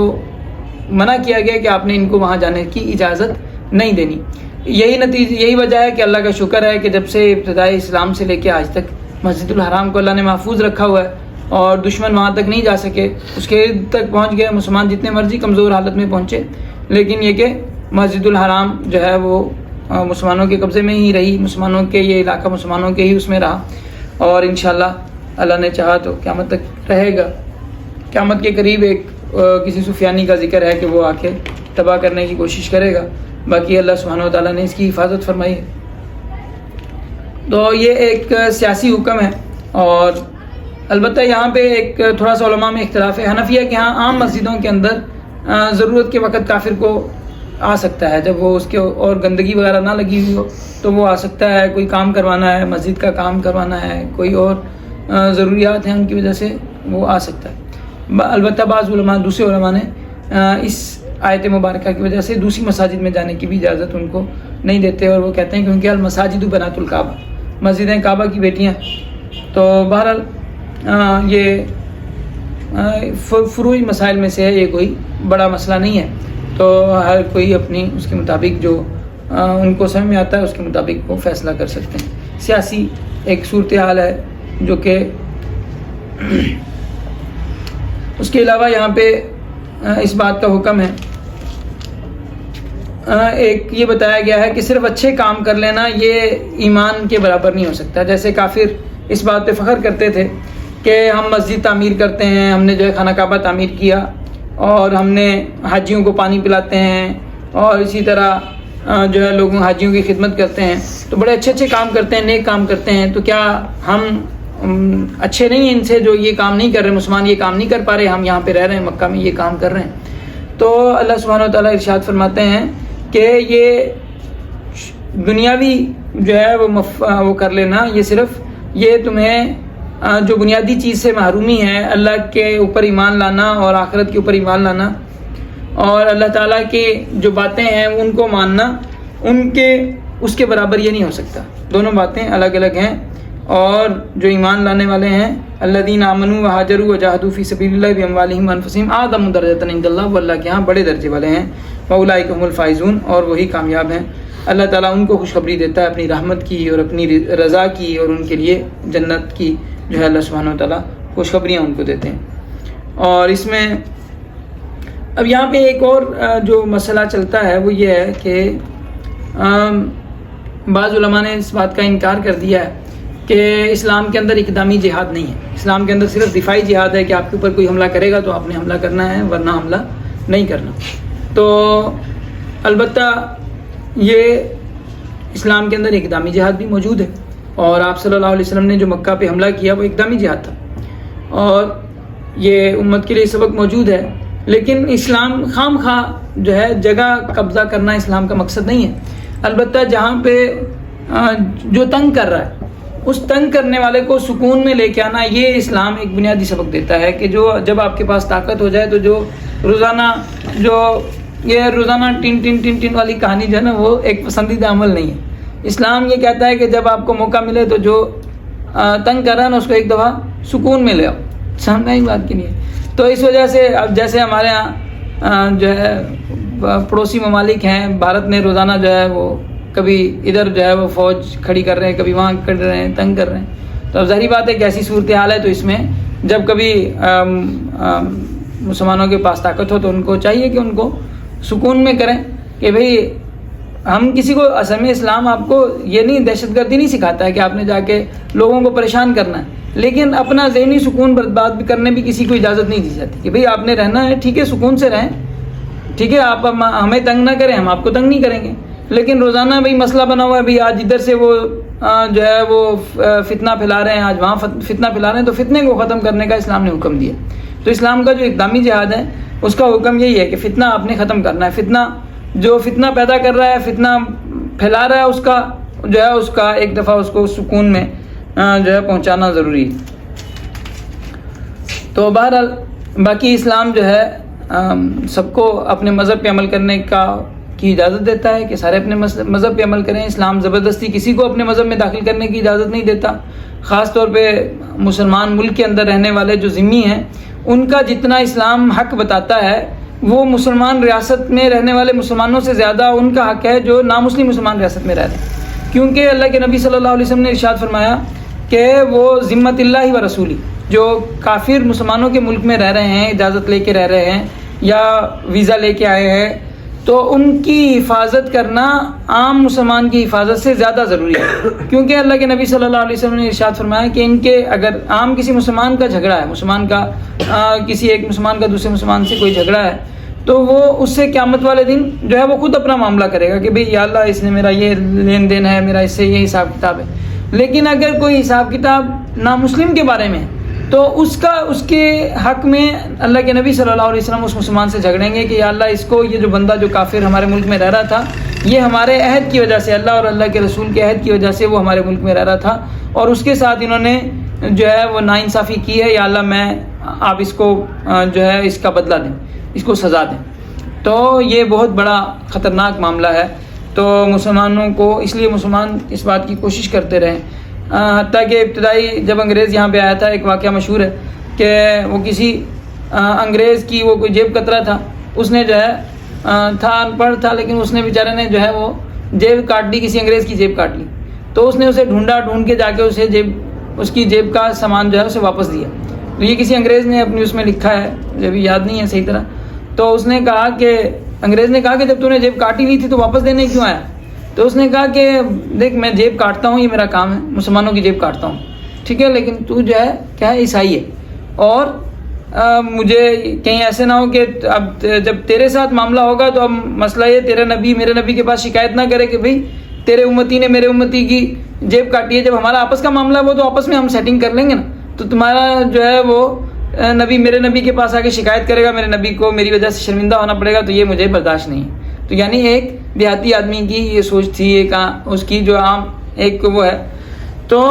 منع کیا گیا کہ آپ نے ان کو وہاں جانے کی اجازت نہیں دینی۔ یہی وجہ ہے کہ اللہ کا شکر ہے کہ جب سے ابتدائی اسلام سے لے کے آج تک مسجد الحرام کو اللہ نے محفوظ رکھا ہوا ہے اور دشمن وہاں تک نہیں جا سکے، اس کے ارد تک پہنچ گئے، مسلمان جتنے مرضی کمزور حالت میں پہنچے، لیکن یہ کہ مسجد الحرام جو ہے وہ مسلمانوں کے قبضے میں ہی رہی، مسلمانوں کے یہ علاقہ مسلمانوں کے ہی اس میں رہا، اور انشاءاللہ اللہ نے چاہا تو قیامت تک رہے گا۔ قیامت کے قریب ایک کسی سفیانی کا ذکر ہے کہ وہ آ کے تباہ کرنے کی کوشش کرے گا، باقی اللہ سبحانہ وتعالیٰ نے اس کی حفاظت فرمائی ہے۔ تو یہ ایک سیاسی حکم ہے، اور البتہ یہاں پہ ایک تھوڑا سا علماء میں اختلاف ہے۔ حنفیہ کے ہاں عام مسجدوں کے اندر ضرورت کے وقت کافر کو آ سکتا ہے، جب وہ اس کے اور گندگی وغیرہ نہ لگی ہوئی ہو تو وہ آ سکتا ہے، کوئی کام کروانا ہے، مسجد کا کام کروانا ہے، کوئی اور ضروریات ہیں ان کی وجہ سے وہ آ سکتا ہے۔ البتہ بعض علماء دوسرے علماء نے اس آیت مبارکہ کی وجہ سے دوسری مساجد میں جانے کی بھی اجازت ان کو نہیں دیتے، اور وہ کہتے ہیں کیونکہ المساجد بنات الکعبہ، مسجدیں کعبہ کی بیٹیاں۔ تو بہرحال یہ فروعی مسائل میں سے ہے، یہ کوئی بڑا مسئلہ نہیں ہے، تو ہر کوئی اپنی اس کے مطابق جو ان کو سمجھ میں آتا ہے اس کے مطابق وہ فیصلہ کر سکتے ہیں۔ سیاسی ایک صورتحال ہے جو کہ اس کے علاوہ یہاں پہ اس بات کا حکم ہے، ایک یہ بتایا گیا ہے کہ صرف اچھے کام کر لینا یہ ایمان کے برابر نہیں ہو سکتا۔ جیسے کافر اس بات پہ فخر کرتے تھے کہ ہم مسجد تعمیر کرتے ہیں، ہم نے جو ہے خانہ کعبہ تعمیر کیا، اور ہم نے حاجیوں کو پانی پلاتے ہیں، اور اسی طرح جو ہے لوگوں حاجیوں کی خدمت کرتے ہیں، تو بڑے اچھے اچھے کام کرتے ہیں، نیک کام کرتے ہیں، تو کیا ہم اچھے نہیں ہیں ان سے جو یہ کام نہیں کر رہے، مسلمان یہ کام نہیں کر پا رہے، ہم یہاں پہ رہ رہے ہیں مکہ میں یہ کام کر رہے ہیں؟ تو اللہ سبحانہ وتعالیٰ ارشاد فرماتے ہیں کہ یہ دنیاوی جو ہے وہ کر لینا، یہ صرف یہ تمہیں جو بنیادی چیز سے محرومی ہے، اللہ کے اوپر ایمان لانا اور آخرت کے اوپر ایمان لانا، اور اللہ تعالیٰ کی جو باتیں ہیں ان کو ماننا، اس کے برابر یہ نہیں ہو سکتا۔ دونوں باتیں الگ الگ ہیں، اور جو ایمان لانے والے ہیں الذین آمنوا وہاجروا وجاہدوا فی سبیل اللہ باموالہم وانفسہم اعظم درجۃ عند اللہ، وہ اللہ کے ہاں بڑے درجے والے ہیں، واولئک هم الفائزون، اور وہی کامیاب ہیں۔ اللہ تعالیٰ ان کو خوشخبری دیتا ہے اپنی رحمت کی اور اپنی رضا کی، اور ان کے لیے جنت کی جو ہے اللہ سبحانہ وتعالیٰ خوشخبریاں ان کو دیتے ہیں۔ اور اس میں اب یہاں پہ ایک اور جو مسئلہ چلتا ہے وہ یہ ہے کہ بعض علماء نے اس بات کا انکار کر دیا ہے کہ اسلام کے اندر اقدامی جہاد نہیں ہے. اسلام کے اندر صرف دفاعی جہاد ہے کہ آپ کے اوپر کوئی حملہ کرے گا تو آپ نے حملہ کرنا ہے ورنہ حملہ نہیں کرنا. تو البتہ یہ اسلام کے اندر اقدامی جہاد بھی موجود ہے، اور آپ صلی اللہ علیہ وسلم نے جو مکہ پہ حملہ کیا وہ اقدامی جہاد تھا، اور یہ امت کے لیے سبق موجود ہے. لیکن اسلام خام خواہ جو ہے جگہ قبضہ کرنا اسلام کا مقصد نہیں ہے. البتہ جہاں پہ جو تنگ کر رہا ہے اس تنگ کرنے والے کو سکون میں لے کے آنا، یہ اسلام ایک بنیادی سبق دیتا ہے کہ جو جب آپ کے پاس طاقت ہو جائے تو جو روزانہ ٹن ٹن ٹن ٹن والی کہانی جو ہے نا وہ ایک پسندیدہ عمل نہیں ہے. اسلام یہ کہتا ہے کہ جب آپ کو موقع ملے تو جو تنگ کر رہا ہے نا اس کو ایک دفعہ سکون میں لے آؤ. سامنے ہی بات کی نہیں ہے. تو اس وجہ سے اب جیسے ہمارے ہاں جو ہے پڑوسی ممالک ہیں، بھارت نے روزانہ جو ہے وہ کبھی ادھر جو ہے وہ فوج کھڑی کر رہے ہیں، کبھی وہاں کر رہے ہیں، تنگ کر رہے ہیں. تو اب ظاہری بات ہے کہ ایسی صورتحال ہے، تو اس میں جب کبھی مسلمانوں کے پاس طاقت ہو تو ان کو چاہیے کہ ان کو سکون میں کریں کہ بھئی ہم کسی کو، اصل میں اسلام آپ کو یہ نہیں دہشت گردی نہیں سکھاتا ہے کہ آپ نے جا کے لوگوں کو پریشان کرنا ہے، لیکن اپنا ذہنی سکون برباد کرنے بھی کسی کو اجازت نہیں دی جاتی کہ بھئی آپ نے رہنا ہے ٹھیک ہے، سکون سے رہیں، ٹھیک ہے، آپ ہمیں تنگ نہ کریں، ہم آپ کو تنگ نہیں کریں گے. لیکن روزانہ بھئی مسئلہ بنا ہوا ہے، بھئی آج ادھر سے وہ جو ہے وہ فتنہ پھیلا رہے ہیں، آج وہاں فتنہ پھیلا رہے ہیں، تو فتنے کو ختم کرنے کا اسلام نے حکم دیا. تو اسلام کا جو اقدامی جہاد ہے اس کا حکم یہی ہے کہ فتنہ آپ نے ختم کرنا ہے. فتنہ جو فتنہ پیدا کر رہا ہے، فتنہ پھیلا رہا ہے، اس کا جو ہے اس کا ایک دفعہ اس کو سکون میں جو ہے پہنچانا ضروری ہے. تو بہرحال باقی اسلام جو ہے سب کو اپنے مذہب پہ عمل کرنے کی اجازت دیتا ہے کہ سارے اپنے مذہب پہ عمل کریں. اسلام زبردستی کسی کو اپنے مذہب میں داخل کرنے کی اجازت نہیں دیتا. خاص طور پہ مسلمان ملک کے اندر رہنے والے جو ذمی ہیں ان کا جتنا اسلام حق بتاتا ہے وہ مسلمان ریاست میں رہنے والے مسلمانوں سے زیادہ ان کا حق ہے جو نامسلم مسلمان ریاست میں رہ رہے ہیں. کیونکہ اللہ کے نبی صلی اللہ علیہ وسلم نے ارشاد فرمایا کہ وہ ذمت اللہ و رسولی، جو کافر مسلمانوں کے ملک میں رہ رہے ہیں، اجازت لے کے رہ رہے ہیں یا ویزا لے کے آئے ہیں، تو ان کی حفاظت کرنا عام مسلمان کی حفاظت سے زیادہ ضروری ہے. کیونکہ اللہ کے نبی صلی اللہ علیہ وسلم نے ارشاد فرمایا کہ ان کے اگر عام کسی مسلمان کا جھگڑا ہے، مسلمان کا کسی ایک مسلمان کا دوسرے مسلمان سے کوئی جھگڑا ہے، تو وہ اس سے قیامت والے دن جو ہے وہ خود اپنا معاملہ کرے گا کہ بھئی یا اللہ اس نے میرا یہ لین دین ہے، میرا اس سے یہ حساب کتاب ہے. لیکن اگر کوئی حساب کتاب نامسلم کے بارے میں تو اس کے حق میں اللہ کے نبی صلی اللہ علیہ وسلم اس مسلمان سے جھگڑیں گے کہ یا اللہ اس کو، یہ جو بندہ جو کافر ہمارے ملک میں رہ رہا تھا، یہ ہمارے عہد کی وجہ سے، اللہ اور اللہ کے رسول کے عہد کی وجہ سے وہ ہمارے ملک میں رہ رہا تھا اور اس کے ساتھ انہوں نے جو ہے وہ ناانصافی کی ہے، یا اللہ آپ اس کو جو ہے اس کا بدلہ دیں، اس کو سزا دیں. تو یہ بہت بڑا خطرناک معاملہ ہے. تو مسلمانوں کو اس لیے مسلمان اس بات کی کوشش کرتے رہیں. حتیٰ کہ ابتدائی جب انگریز یہاں پہ آیا تھا، ایک واقعہ مشہور ہے کہ وہ کسی انگریز کی وہ کوئی جیب کترا تھا، اس نے جو ہے تھا ان پڑھ تھا، لیکن اس نے بیچارے نے جو ہے وہ جیب کاٹ لی، کسی انگریز کی جیب کاٹ لی. تو اس نے اسے ڈھونڈ کے جا کے اس کی جیب کا سامان جو ہے اسے واپس دیا. تو یہ کسی انگریز نے اپنی اس میں لکھا ہے، مجھے بھی یاد نہیں ہے صحیح طرح. تو اس نے کہا کہ انگریز نے کہا کہ جب تو نے جیب کاٹی ہوئی تھی تو واپس دینے کیوں آیا؟ تو اس نے کہا کہ دیکھ میں جیب کاٹتا ہوں، یہ میرا کام ہے، مسلمانوں کی جیب کاٹتا ہوں، ٹھیک ہے، لیکن تو جو ہے کیا ہے، عیسائی ہے، اور مجھے کہیں ایسے نہ ہو کہ اب جب تیرے ساتھ معاملہ ہوگا تو اب مسئلہ یہ تیرا نبی میرے نبی کے پاس شکایت نہ کرے کہ بھئی تیرے امتی نے میرے امتی کی جیب کاٹی ہے. جب ہمارا آپس کا معاملہ ہے وہ تو آپس میں ہم سیٹنگ کر لیں گے نا. تو تمہارا جو ہے وہ نبی میرے نبی کے پاس آ کے شکایت کرے گا، میرے نبی کو میری وجہ سے شرمندہ ہونا پڑے گا، تو یہ مجھے برداشت نہیں ہے. تو یعنی ایک دیہاتی آدمی کی یہ سوچ تھی، ایک اس کی جو عام ایک وہ ہے. تو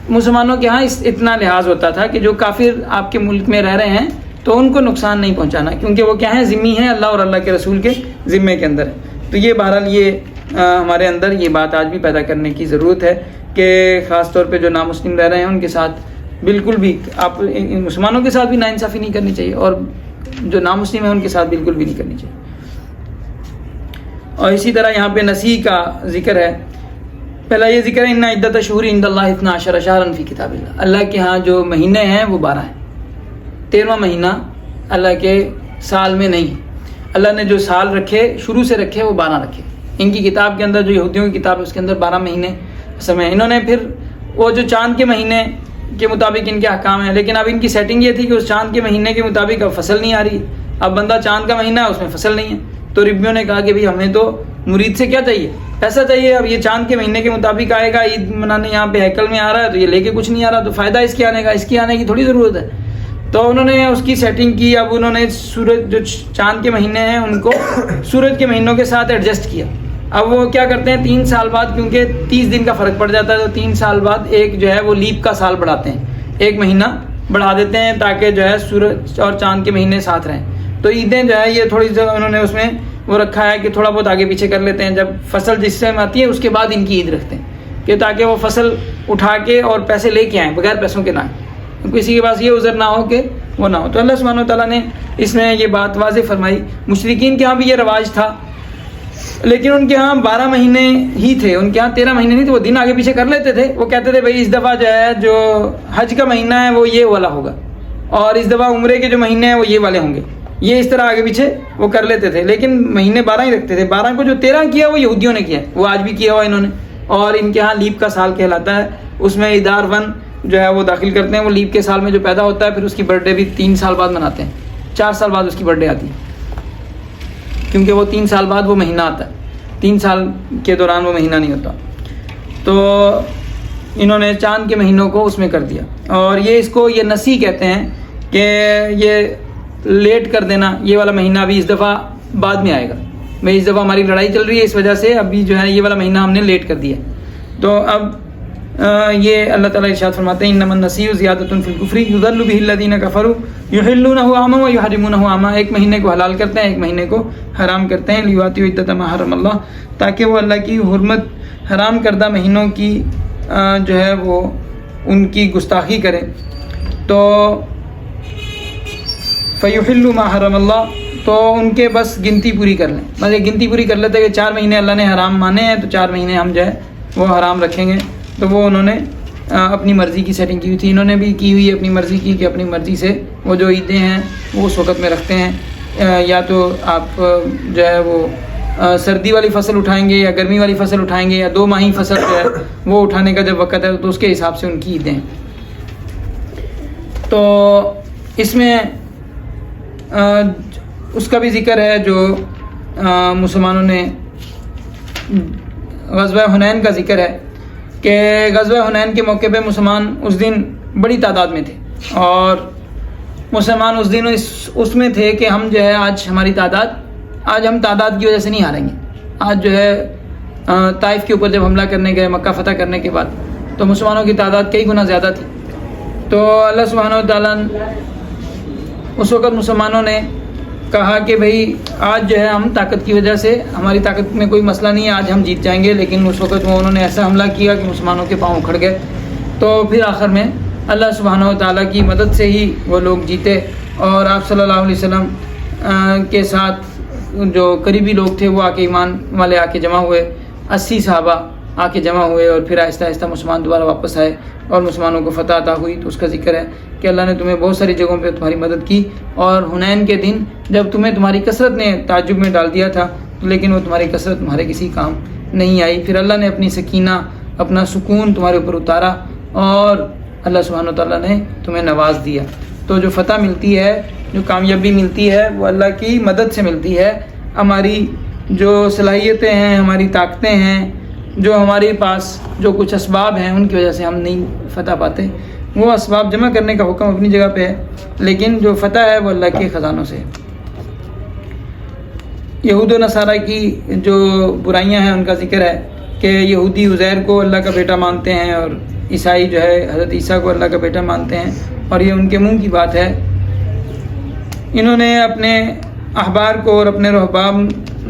مسلمانوں کے ہاں اتنا لحاظ ہوتا تھا کہ جو کافر آپ کے ملک میں رہ رہے ہیں تو ان کو نقصان نہیں پہنچانا، کیونکہ وہ کیا ہیں، ذمہ ہیں، اللہ اور اللہ کے رسول کے ذمے کے اندر ہے. تو یہ بہرحال یہ ہمارے اندر یہ بات آج بھی پیدا کرنے کی ضرورت ہے کہ خاص طور پہ جو نامسلم رہ رہے ہیں ان کے ساتھ بالکل بھی آپ مسلمانوں کے ساتھ بھی ناانصافی نہیں کرنی چاہیے، اور جو نامسلم ہیں ان کے ساتھ بالکل بھی نہیں کرنی چاہیے. اور اسی طرح یہاں پہ نسیح کا ذکر ہے. پہلا یہ ذکر ہے ان عدت الشہور عند اللہ 12 شہرا فی کتاب اللہ. اللہ کے ہاں جو مہینے ہیں وہ 12 ہیں. 13واں مہینہ اللہ کے سال میں نہیں. اللہ نے جو سال رکھے شروع سے رکھے وہ 12 رکھے. ان کی کتاب کے اندر جو یہودیوں کی کتاب ہے اس کے اندر 12 مہینے سمے. انہوں نے پھر وہ جو چاند کے مہینے کے مطابق ان کے احکام ہیں، لیکن اب ان کی سیٹنگ یہ تھی کہ اس چاند کے مہینے کے مطابق اب فصل نہیں آ رہی. اب بندہ چاند کا مہینہ ہے اس میں فصل نہیں ہے، تو ربیوں نے کہا کہ بھئی ہمیں تو مرید سے کیا چاہیے، پیسہ چاہیے. اب یہ چاند کے مہینے کے مطابق آئے گا، عید منانے یہاں پہ ہیکل میں آ رہا ہے، تو یہ لے کے کچھ نہیں آ رہا، تو فائدہ اس کے آنے کا، اس کے آنے کی تھوڑی ضرورت ہے. تو انہوں نے اس کی سیٹنگ کی. اب انہوں نے سورج جو چاند کے مہینے ہیں ان کو سورج کے مہینوں کے ساتھ ایڈجسٹ کیا. اب وہ کیا کرتے ہیں 3 سال بعد، کیونکہ 30 دن کا فرق پڑ جاتا ہے، تو 3 سال بعد ایک جو ہے وہ لیپ کا سال بڑھاتے ہیں، ایک مہینہ بڑھا دیتے ہیں تاکہ جو ہے سورج اور چاند کے مہینے ساتھ رہیں. تو عیدیں جو ہے یہ تھوڑی سی انہوں نے اس میں وہ رکھا ہے کہ تھوڑا بہت آگے پیچھے کر لیتے ہیں. جب فصل جس سے آتی ہے اس کے بعد ان کی عید رکھتے ہیں کہ تاکہ وہ فصل اٹھا کے اور پیسے لے کے آئیں، بغیر پیسوں کے نہ آئیں، کسی کے پاس یہ عذر نہ ہو کہ وہ نہ ہو. تو اللہ سبحانہ و تعالیٰ نے اس میں یہ بات واضح فرمائی. مشرکین کے ہاں بھی یہ رواج تھا، لیکن ان کے ہاں 12 مہینے ہی تھے، ان کے ہاں 13 مہینے نہیں تھے. وہ دن آگے پیچھے کر لیتے تھے. وہ کہتے تھے بھائی اس دفعہ جو ہے جو حج کا مہینہ ہے وہ یہ والا ہوگا، اور اس دفعہ عمرے کے جو مہینے ہیں وہ یہ والے ہوں گے. یہ اس طرح آگے پیچھے وہ کر لیتے تھے، لیکن مہینے 12 ہی رکھتے تھے. 12 کو جو 13 کیا وہ یہودیوں نے کیا، وہ آج بھی کیا ہوا انہوں نے. اور ان کے ہاں لیپ کا سال کہلاتا ہے. اس میں ادار ون جو ہے وہ داخل کرتے ہیں. وہ لیپ کے سال میں جو پیدا ہوتا ہے پھر اس کی برتھ ڈے بھی 3 سال بعد مناتے ہیں. 4 سال بعد اس کی برتھ ڈے آتی ہے، کیونکہ وہ 3 سال بعد وہ مہینہ آتا ہے، 3 سال کے دوران وہ مہینہ نہیں ہوتا. تو انہوں نے چاند کے مہینوں کو اس میں کر دیا. اور یہ اس کو یہ نسی کہتے ہیں کہ یہ لیٹ کر دینا. یہ والا مہینہ بھی اس دفعہ بعد میں آئے گا. میں اس دفعہ ہماری لڑائی چل رہی ہے، اس وجہ سے ابھی جو ہے یہ والا مہینہ ہم نے لیٹ کر دیا. تو اب یہ اللہ تعالیٰ ارشاد فرماتے ہیں انما النسیء زیادۃ فی الکفر یضل بہ الذین کفروا یحلونہ عاما ویحرمونہ عاما. ایک مہینے کو حلال کرتے ہیں، ایک مہینے کو حرام کرتے ہیں. لیواطئوا عدۃ ما حرم اللہ، تاکہ وہ اللہ کی حرمت حرام کردہ مہینوں کی جو ہے وہ ان کی گستاخی کرے. تو فیحلوا ما حرم اللہ، تو ان کے بس گنتی پوری کر لیں. مطلب گنتی پوری کر لیتے کہ 4 مہینے اللہ نے حرام مانے ہیں، تو 4 مہینے ہم جو ہے وہ حرام رکھیں گے. تو وہ انہوں نے اپنی مرضی کی سیٹنگ کی ہوئی تھی. انہوں نے بھی کی ہوئی ہے اپنی مرضی کی، کہ اپنی مرضی سے وہ جو عیدیں ہیں وہ اس وقت میں رکھتے ہیں. یا تو آپ جو ہے وہ سردی والی فصل اٹھائیں گے یا گرمی والی فصل اٹھائیں گے، یا 2 ماہی فصل جو ہے وہ اٹھانے کا جب وقت ہے تو اس کے حساب سے ان کی عیدیں. تو اس میں اس کا بھی ذکر ہے جو مسلمانوں نے غزوہ حنین کا ذکر ہے کہ غزوہ حنین کے موقع پہ مسلمان اس دن بڑی تعداد میں تھے. اور مسلمان اس دن اس میں تھے کہ ہم جو ہے آج ہم تعداد کی وجہ سے نہیں ہاریں گے. آج جو ہے طائف کے اوپر جب حملہ کرنے گئے مکہ فتح کرنے کے بعد، تو مسلمانوں کی تعداد کئی گنا زیادہ تھی. تو اللہ سبحانہ و تعالیٰ اس وقت مسلمانوں نے کہا کہ بھئی آج جو ہے ہم طاقت کی وجہ سے، ہماری طاقت میں کوئی مسئلہ نہیں ہے، آج ہم جیت جائیں گے. لیکن اس وقت انہوں نے ایسا حملہ کیا کہ مسلمانوں کے پاؤں اکھڑ گئے. تو پھر آخر میں اللہ سبحانہ و تعالیٰ کی مدد سے ہی وہ لوگ جیتے. اور آپ صلی اللہ علیہ وسلم کے ساتھ جو قریبی لوگ تھے وہ ایمان والے آ کے جمع ہوئے. 80 صحابہ آ کے جمع ہوئے، اور پھر آہستہ آہستہ مسلمان دوبارہ واپس آئے اور مسلمانوں کو فتح عطا ہوئی. تو اس کا ذکر ہے کہ اللہ نے تمہیں بہت ساری جگہوں پہ تمہاری مدد کی. اور حنین کے دن جب تمہیں تمہاری کثرت نے تعجب میں ڈال دیا تھا، لیکن وہ تمہاری کثرت تمہارے کسی کام نہیں آئی. پھر اللہ نے اپنی سکینہ، اپنا سکون تمہارے اوپر اتارا، اور اللہ سبحانہ و تعالیٰ نے تمہیں نواز دیا. تو جو فتح ملتی ہے، جو کامیابی ملتی ہے، وہ اللہ کی مدد سے ملتی ہے. ہماری جو صلاحیتیں ہیں، ہماری طاقتیں ہیں، جو ہمارے پاس جو کچھ اسباب ہیں، ان کی وجہ سے ہم نہیں فتح پاتے. وہ اسباب جمع کرنے کا حکم اپنی جگہ پہ ہے، لیکن جو فتح ہے وہ اللہ کے خزانوں سے ہے. یہود و نصارہ کی جو برائیاں ہیں ان کا ذکر ہے کہ یہودی عزیر کو اللہ کا بیٹا مانتے ہیں، اور عیسائی جو ہے حضرت عیسیٰ کو اللہ کا بیٹا مانتے ہیں. اور یہ ان کے منہ کی بات ہے. انہوں نے اپنے احبار کو اور اپنے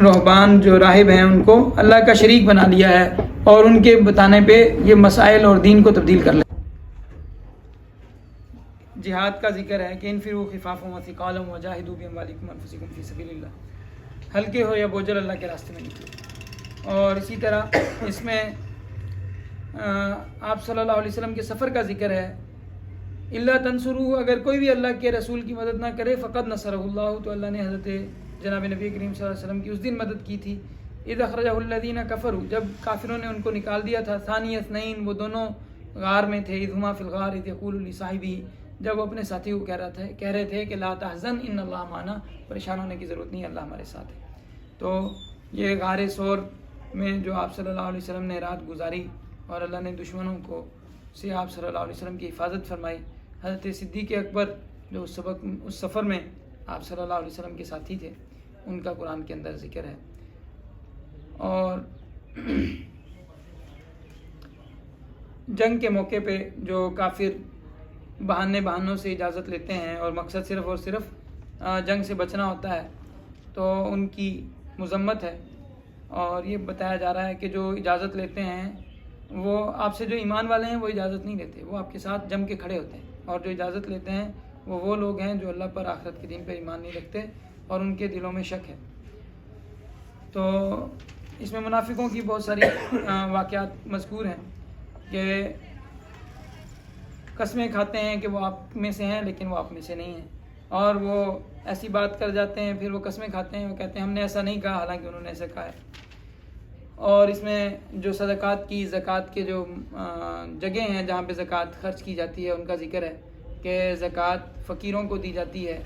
رہبان جو راہب ہیں ان کو اللہ کا شریک بنا لیا ہے، اور ان کے بتانے پہ یہ مسائل اور دین کو تبدیل کر لیں. جہاد کا ذکر ہے کہ انفروا خفافا وثقالا وجاہدوا باموالکم وانفسکم فی سبیل اللہ. ہلکے ہو یا بوجھل اللہ کے راستے میں نکلو. اور اسی طرح اس میں آپ صلی اللہ علیہ وسلم کے سفر کا ذکر ہے. اللہ تنصروا، اگر کوئی بھی اللہ کے رسول کی مدد نہ کرے، فقد نصرہ اللہ، تو اللہ نے حضرت جناب نبی کریم صلی اللہ علیہ وسلم کی اس دن مدد کی تھی. اذ اخرجہ الذین کفروا، جب کافروں نے ان کو نکال دیا تھا، ثانی اثنین، وہ دونوں غار میں تھے، اذ ہما فی الغار اذ یقول لصاحبہ، جب وہ اپنے ساتھی کو کہہ رہے تھے کہ لا تحزن ان اللہ معنا، پریشان ہونے کی ضرورت نہیں، اللہ ہمارے ساتھ ہے۔ تو یہ غار ثور میں جو آپ صلی اللہ علیہ وسلم نے رات گزاری اور اللہ نے دشمنوں کو سے آپ صلی اللہ علیہ وسلم کی حفاظت فرمائی۔ حضرت صدیق اکبر جو اس سفر میں آپ صلی اللہ علیہ وسلم کے ساتھی تھے، ان کا قرآن کے اندر ذکر ہے۔ اور جنگ کے موقع پہ جو کافر بہانوں سے اجازت لیتے ہیں اور مقصد صرف اور صرف جنگ سے بچنا ہوتا ہے، تو ان کی مذمت ہے۔ اور یہ بتایا جا رہا ہے کہ جو اجازت لیتے ہیں وہ آپ سے جو ایمان والے ہیں وہ اجازت نہیں لیتے، وہ آپ کے ساتھ جم کے کھڑے ہوتے ہیں، اور جو اجازت لیتے ہیں وہ لوگ ہیں جو اللہ پر، آخرت کے دن پر ایمان نہیں رکھتے اور ان کے دلوں میں شک ہے۔ تو اس میں منافقوں کی بہت ساری واقعات مذکور ہیں کہ قسمیں کھاتے ہیں کہ وہ آپ میں سے ہیں لیکن وہ آپ میں سے نہیں ہیں، اور وہ ایسی بات کر جاتے ہیں، پھر وہ قسمیں کھاتے ہیں، وہ کہتے ہیں ہم نے ایسا نہیں کہا، حالانکہ انہوں نے ایسا کہا ہے۔ اور اس میں جو صدقات کی، زکوٰۃ کے جو جگہ ہیں جہاں پہ زکوٰۃ خرچ کی جاتی ہے، ان کا ذکر ہے کہ زکوٰۃ فقیروں کو دی جاتی ہے۔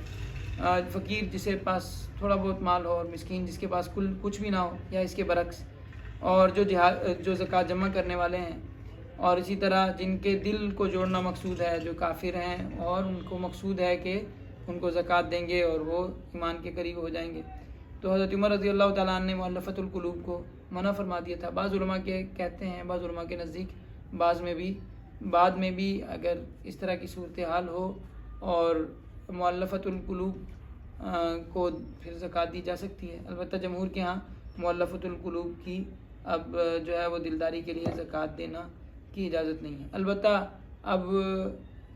فقیر جسے پاس تھوڑا بہت مال ہو، اور مسکین جس کے پاس کچھ بھی نہ ہو، یا اس کے برعکس، اور جو زکوٰۃ جمع کرنے والے ہیں، اور اسی طرح جن کے دل کو جوڑنا مقصود ہے، جو کافر ہیں اور ان کو مقصود ہے کہ ان کو زکوٰۃ دیں گے اور وہ ایمان کے قریب ہو جائیں گے۔ تو حضرت عمر رضی اللہ تعالیٰ عنہ نے مؤلفۃ القلوب کو منع فرما دیا تھا۔ بعض علماء کہتے ہیں، بعض علماء کے نزدیک بعد میں بھی اگر اس طرح کی صورتحال ہو اور مؤلفۃ القلوب کو پھر زکوٰۃ دی جا سکتی ہے۔ البتہ جمہور کے ہاں مؤلفۃ القلوب کی اب جو ہے وہ دلداری کے لیے زکوٰۃ دینا کی اجازت نہیں ہے۔ البتہ اب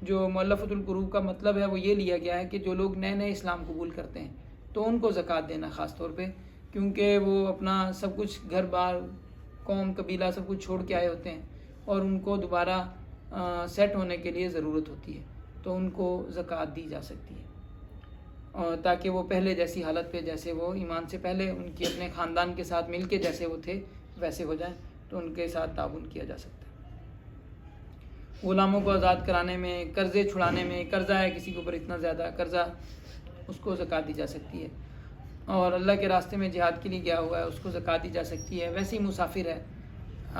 جو مؤلفۃ القلوب کا مطلب ہے وہ یہ لیا گیا ہے کہ جو لوگ نئے اسلام قبول کرتے ہیں تو ان کو زکوٰۃ دینا، خاص طور پہ کیونکہ وہ اپنا سب کچھ، گھر بار، قوم، قبیلہ، سب کچھ چھوڑ کے آئے ہوتے ہیں، اور ان کو دوبارہ سیٹ ہونے کے لیے ضرورت ہوتی ہے، تو ان کو زکوٰۃ دی جا سکتی ہے، اور تاکہ وہ پہلے جیسی حالت پہ، جیسے وہ ایمان سے پہلے ان کی اپنے خاندان کے ساتھ مل کے جیسے وہ تھے ویسے ہو جائیں، تو ان کے ساتھ تعاون کیا جا سکتا ہے۔ غلاموں کو آزاد کرانے میں، قرضے چھڑانے میں، قرضہ ہے کسی کے اوپر اتنا زیادہ قرضہ، اس کو زکوٰۃ دی جا سکتی ہے۔ اور اللہ کے راستے میں جہاد کے لیے گیا ہوا ہے، اس کو زکوٰۃ دی جا سکتی ہے۔ ویسے ہی مسافر ہے،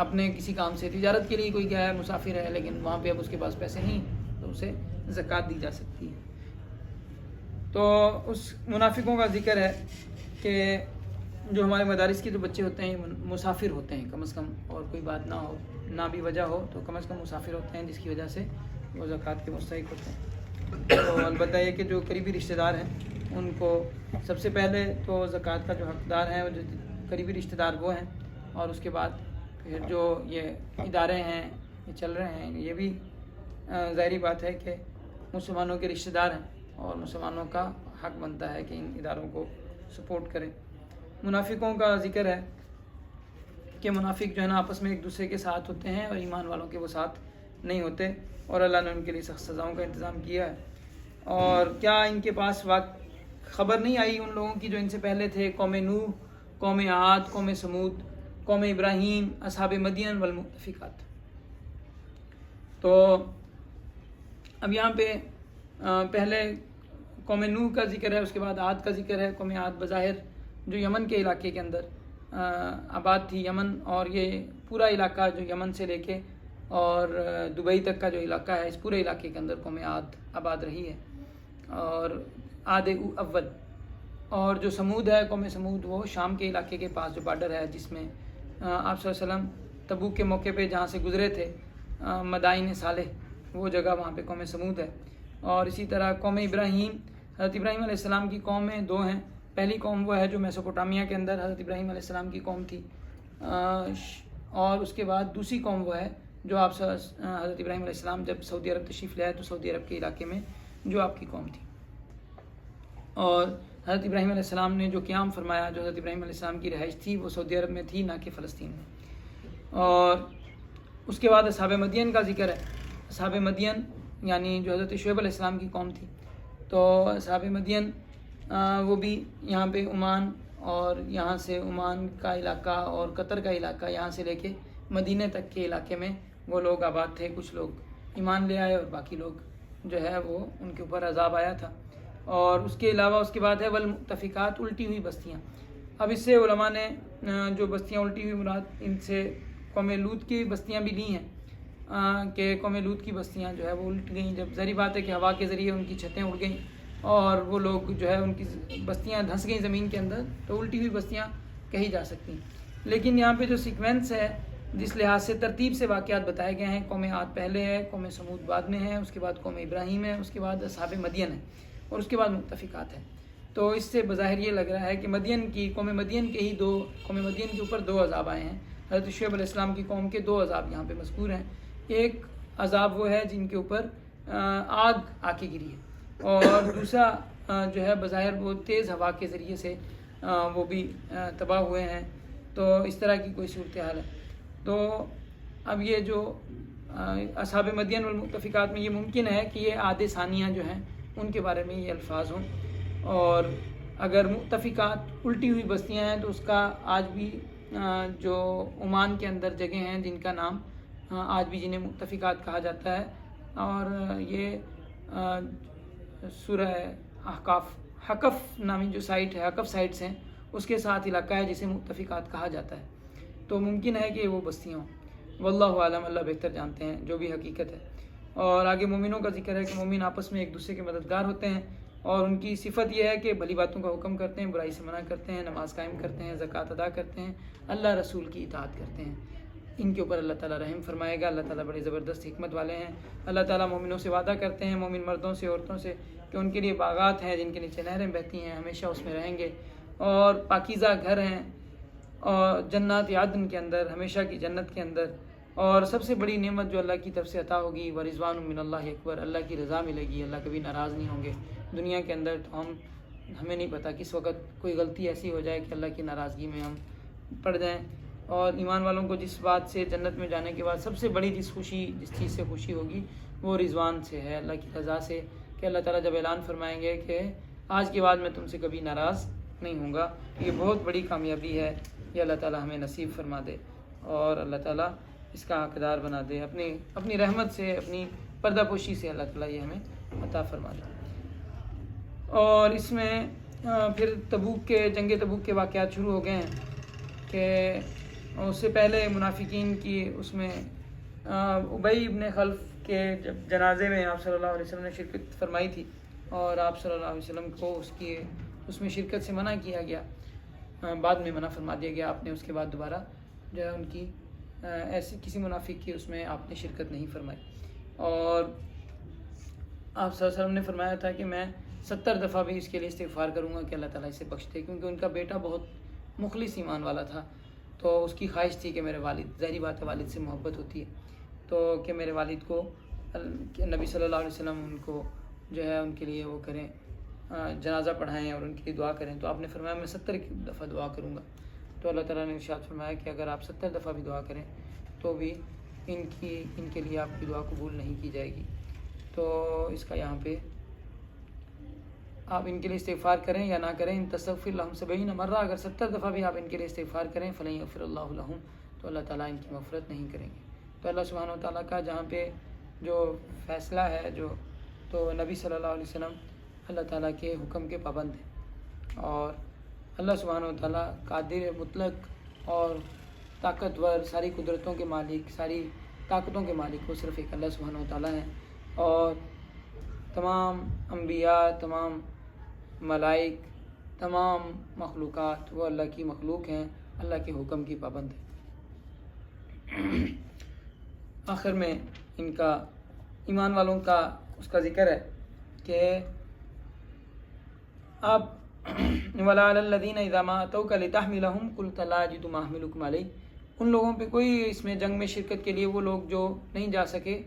اپنے کسی کام سے، تجارت کے لیے کوئی گیا ہے، مسافر ہے، لیکن وہاں پہ اب اس کے پاس پیسے نہیں، تو اسے زکوٰۃ دی جا سکتی ہے۔ تو اس منافقوں کا ذکر ہے کہ جو ہمارے مدارس کے جو بچے ہوتے ہیں مسافر ہوتے ہیں کم از کم، اور کوئی بات نہ ہو، نہ بھی وجہ ہو، تو کم از کم مسافر ہوتے ہیں، جس کی وجہ سے وہ زکوٰۃ کے مستحق ہوتے ہیں۔ تو البتہ یہ کہ جو قریبی رشتہ دار ہیں ان کو سب سے پہلے تو زکوٰۃ کا جو حقدار ہیں، جو قریبی رشتہ دار وہ ہیں، اور اس کے بعد پھر جو یہ ادارے ہیں یہ چل رہے ہیں، یہ بھی ظاہری بات ہے کہ مسلمانوں کے رشتہ دار ہیں، اور مسلمانوں کا حق بنتا ہے کہ ان اداروں کو سپورٹ کریں۔ منافقوں کا ذکر ہے کہ منافق جو ہے نا آپس میں ایک دوسرے کے ساتھ ہوتے ہیں، اور ایمان والوں کے وہ ساتھ نہیں ہوتے، اور اللہ نے ان کے لیے سخت سزاؤں کا انتظام کیا ہے۔ اور کیا ان کے پاس خبر نہیں آئی ان لوگوں کی جو ان سے پہلے تھے، قوم نوح، قوم عاد، قوم سمود، قوم ابراہیم، اصحاب مدین والمؤتفقات۔ تو اب یہاں پہ پہلے قوم نوح کا ذکر ہے، اس کے بعد عاد کا ذکر ہے۔ قوم عاد بظاہر جو یمن کے علاقے کے اندر آباد تھی، یمن، اور یہ پورا علاقہ جو یمن سے لے کے اور دبئی تک کا جو علاقہ ہے، اس پورے علاقے کے اندر قوم عاد آباد رہی ہے، اور عاد اول۔ اور جو سمود ہے، قوم سمود، وہ شام کے علاقے کے پاس جو بارڈر ہے، جس میں آپ صلی اللہ علیہ وسلم تبوک کے موقع پہ جہاں سے گزرے تھے، مدائن صالح، وہ جگہ وہاں پہ قوم سمود ہے۔ اور اسی طرح قوم ابراہیم، حضرت ابراہیم علیہ السلام کی قومیں دو ہیں۔ پہلی قوم وہ ہے جو میسوپوٹامیہ کے اندر حضرت ابراہیم علیہ السلام کی قوم تھی، اور اس کے بعد دوسری قوم وہ ہے جو آپ حضرت ابراہیم علیہ السلام جب سعودی عرب تشریف لے آئے تو سعودی عرب کے علاقے میں جو آپ کی قوم تھی۔ اور حضرت ابراہیم علیہ السلام نے جو قیام فرمایا، جو حضرت ابراہیم علیہ السلام کی رہائش تھی، وہ سعودی عرب میں تھی، نہ کہ فلسطین میں۔ اور اس کے بعد اصحاب مدین کا ذکر ہے۔ اصحاب مدین یعنی جو حضرت شعیب علیہ السلام کی قوم تھی، تو اصحاب مدین وہ بھی یہاں پہ عمان اور یہاں سے عمان کا علاقہ اور قطر کا علاقہ، یہاں سے لے کے مدینہ تک کے علاقے میں وہ لوگ آباد تھے. کچھ لوگ ایمان لے آئے اور باقی لوگ جو ہے وہ ان کے اوپر عذاب آیا تھا. اور اس کے علاوہ اس کے بعد ہے والمؤتفقات، الٹی ہوئی بستیاں. اب اس سے علماء نے جو بستیاں الٹی ہوئی مراد ان سے قوم لوط کی بستیاں بھی لی ہیں کہ قوم لوط کی بستیاں جو ہے وہ الٹ گئیں. جب ظاہری بات ہے کہ ہوا کے ذریعے ان کی چھتیں اڑ گئیں اور وہ لوگ جو ہے ان کی بستیاں دھنس گئیں زمین کے اندر، تو الٹی ہوئی بستیاں کہی جا سکتی ہیں. لیکن یہاں پہ جو سیکوینس ہے، جس لحاظ سے ترتیب سے واقعات بتائے گئے ہیں، قوم عاد پہلے ہے، قوم سمود بعد میں ہے، اس کے بعد قوم ابراہیم ہے، اس کے بعد اصحاب مدین ہے، اور اس کے بعد مؤتفقات ہے. تو اس سے بظاہر یہ لگ رہا ہے کہ قوم مدین کے اوپر دو عذاب آئے ہیں. حضرت شعیب علیہ السلام کی قوم کے دو عذاب یہاں پہ مذکور ہیں. ایک عذاب وہ ہے جن کے اوپر آگ آ کے گری ہے، اور دوسرا جو ہے بظاہر وہ تیز ہوا کے ذریعے سے وہ بھی تباہ ہوئے ہیں. تو اس طرح کی کوئی صورتحال ہے. تو اب یہ جو اصحاب مدین والمؤتفقات میں یہ ممکن ہے کہ یہ عاد ثانیہ جو ہیں ان کے بارے میں یہ الفاظ ہوں. اور اگر مؤتفقات الٹی ہوئی بستیاں ہیں تو اس کا آج بھی جو عمان کے اندر جگہ ہیں جن کا نام آج بھی جنہیں مؤتفقات کہا جاتا ہے. اور یہ سورہ حقف نامی جو سائٹ ہے، حقف سائٹس ہیں، اس کے ساتھ علاقہ ہے جسے مؤتفقات کہا جاتا ہے. تو ممکن ہے کہ وہ بستیاں ہوں. واللہ عالم، اللہ بہتر جانتے ہیں جو بھی حقیقت ہے. اور آگے مومنوں کا ذکر ہے کہ مومن آپس میں ایک دوسرے کے مددگار ہوتے ہیں، اور ان کی صفت یہ ہے کہ بھلی باتوں کا حکم کرتے ہیں، برائی سے منع کرتے ہیں، نماز قائم کرتے ہیں، زکوٰۃ ادا کرتے ہیں، اللہ رسول کی اطاعت کرتے ہیں. ان کے اوپر اللہ تعالیٰ رحم فرمائے گا. اللہ تعالیٰ بڑے زبردست حکمت والے ہیں. اللہ تعالیٰ مومنوں سے وعدہ کرتے ہیں، مومن مردوں سے، عورتوں سے، کہ ان کے لیے باغات ہیں جن کے نیچے نہریں بہتی ہیں، ہمیشہ اس میں رہیں گے، اور پاکیزہ گھر ہیں اور جنات عدن کے اندر، ہمیشہ کی جنت کے اندر. اور سب سے بڑی نعمت جو اللہ کی طرف سے عطا ہوگی، ورضوان من اللہ اکبر، اللہ کی رضا ملے گی. اللہ کبھی ناراض نہیں ہوں گے. دنیا کے اندر تو ہمیں نہیں پتہ کس وقت کوئی غلطی ایسی ہو جائے کہ اللہ کی ناراضگی میں ہم پڑ جائیں. اور ایمان والوں کو جس بات سے جنت میں جانے کے بعد سب سے بڑی جس چیز سے خوشی ہوگی وہ رضوان سے ہے، اللہ کی رضا سے، کہ اللہ تعالیٰ جب اعلان فرمائیں گے کہ آج کے بعد میں تم سے کبھی ناراض نہیں ہوں گا. یہ بہت بڑی کامیابی ہے. یہ اللہ تعالیٰ ہمیں نصیب فرما دے، اور اللہ تعالیٰ اس کا حقدار بنا دے. اپنی رحمت سے، اپنی پردہ پوشی سے اللہ تعالیٰ یہ ہمیں عطا فرما دے. اور اس میں پھر جنگ تبوک کے واقعات شروع ہو گئے ہیں کہ اس سے پہلے منافقین کی اس میں ابی ابن خلف کے جب جنازے میں آپ صلی اللہ علیہ وسلم نے شرکت فرمائی تھی، اور آپ صلی اللہ علیہ وسلم کو اس میں شرکت سے منع کیا گیا، بعد میں منع فرما دیا گیا. آپ نے اس کے بعد دوبارہ جو ہے ان کی ایسی کسی منافق کی اس میں آپ نے شرکت نہیں فرمائی. اور آپ صلی اللہ علیہ وسلم نے فرمایا تھا کہ میں 70 دفعہ بھی اس کے لیے استغفار کروں گا کہ اللہ تعالیٰ اسے بخش دے، کیونکہ ان کا بیٹا بہت مخلص ایمان والا تھا. تو اس کی خواہش تھی کہ میرے والد، ظاہری بات ہے والد سے محبت ہوتی ہے، تو کہ میرے والد کو نبی صلی اللہ علیہ وسلم ان کو جو ہے ان کے لیے وہ کریں، جنازہ پڑھائیں اور ان کے لیے دعا کریں. تو آپ نے فرمایا میں 70 دفعہ دعا کروں گا. تو اللہ تعالیٰ نے ارشاد فرمایا کہ اگر آپ 70 دفعہ بھی دعا کریں تو بھی ان کے لیے آپ کی دعا قبول نہیں کی جائے گی. تو اس کا یہاں پہ آپ ان کے لیے استغفار کریں یا نہ کریں، ان تستغفر لہم 70 مرہ، اگر 70 دفعہ بھی آپ ان کے لیے استغفار کریں فلن یغفر اللہ لہم، تو اللہ تعالیٰ ان کی مغفرت نہیں کریں گے. تو اللہ سبحانہ و تعالیٰ کا جہاں پہ جو فیصلہ ہے تو نبی صلی اللہ علیہ وسلم اللہ تعالیٰ کے حکم کے پابند ہیں، اور اللہ سبحانہ و تعالیٰ قادر مطلق اور طاقتور، ساری قدرتوں کے مالک، ساری طاقتوں کے مالک وہ صرف ایک اللہ سبحانہ و تعالیٰ ہیں. اور تمام انبیاء، تمام ملائک، تمام مخلوقات وہ اللہ کی مخلوق ہیں، اللہ کے حکم کی پابند ہیں. آخر میں ان کا ایمان والوں کا اس کا ذکر ہے کہ آپ وَلَا عَلَى الَّذِينَ إِذَا مَا أَتَوْكَ لِتَحْمِلَهُمْ قُلْتَ لَا أَجِدُ مَا أَحْمِلُكُمْ عَلَيْهِ، ان لوگوں پہ کوئی اس میں جنگ میں شرکت کے لیے وہ لوگ جو نہیں جا سکے،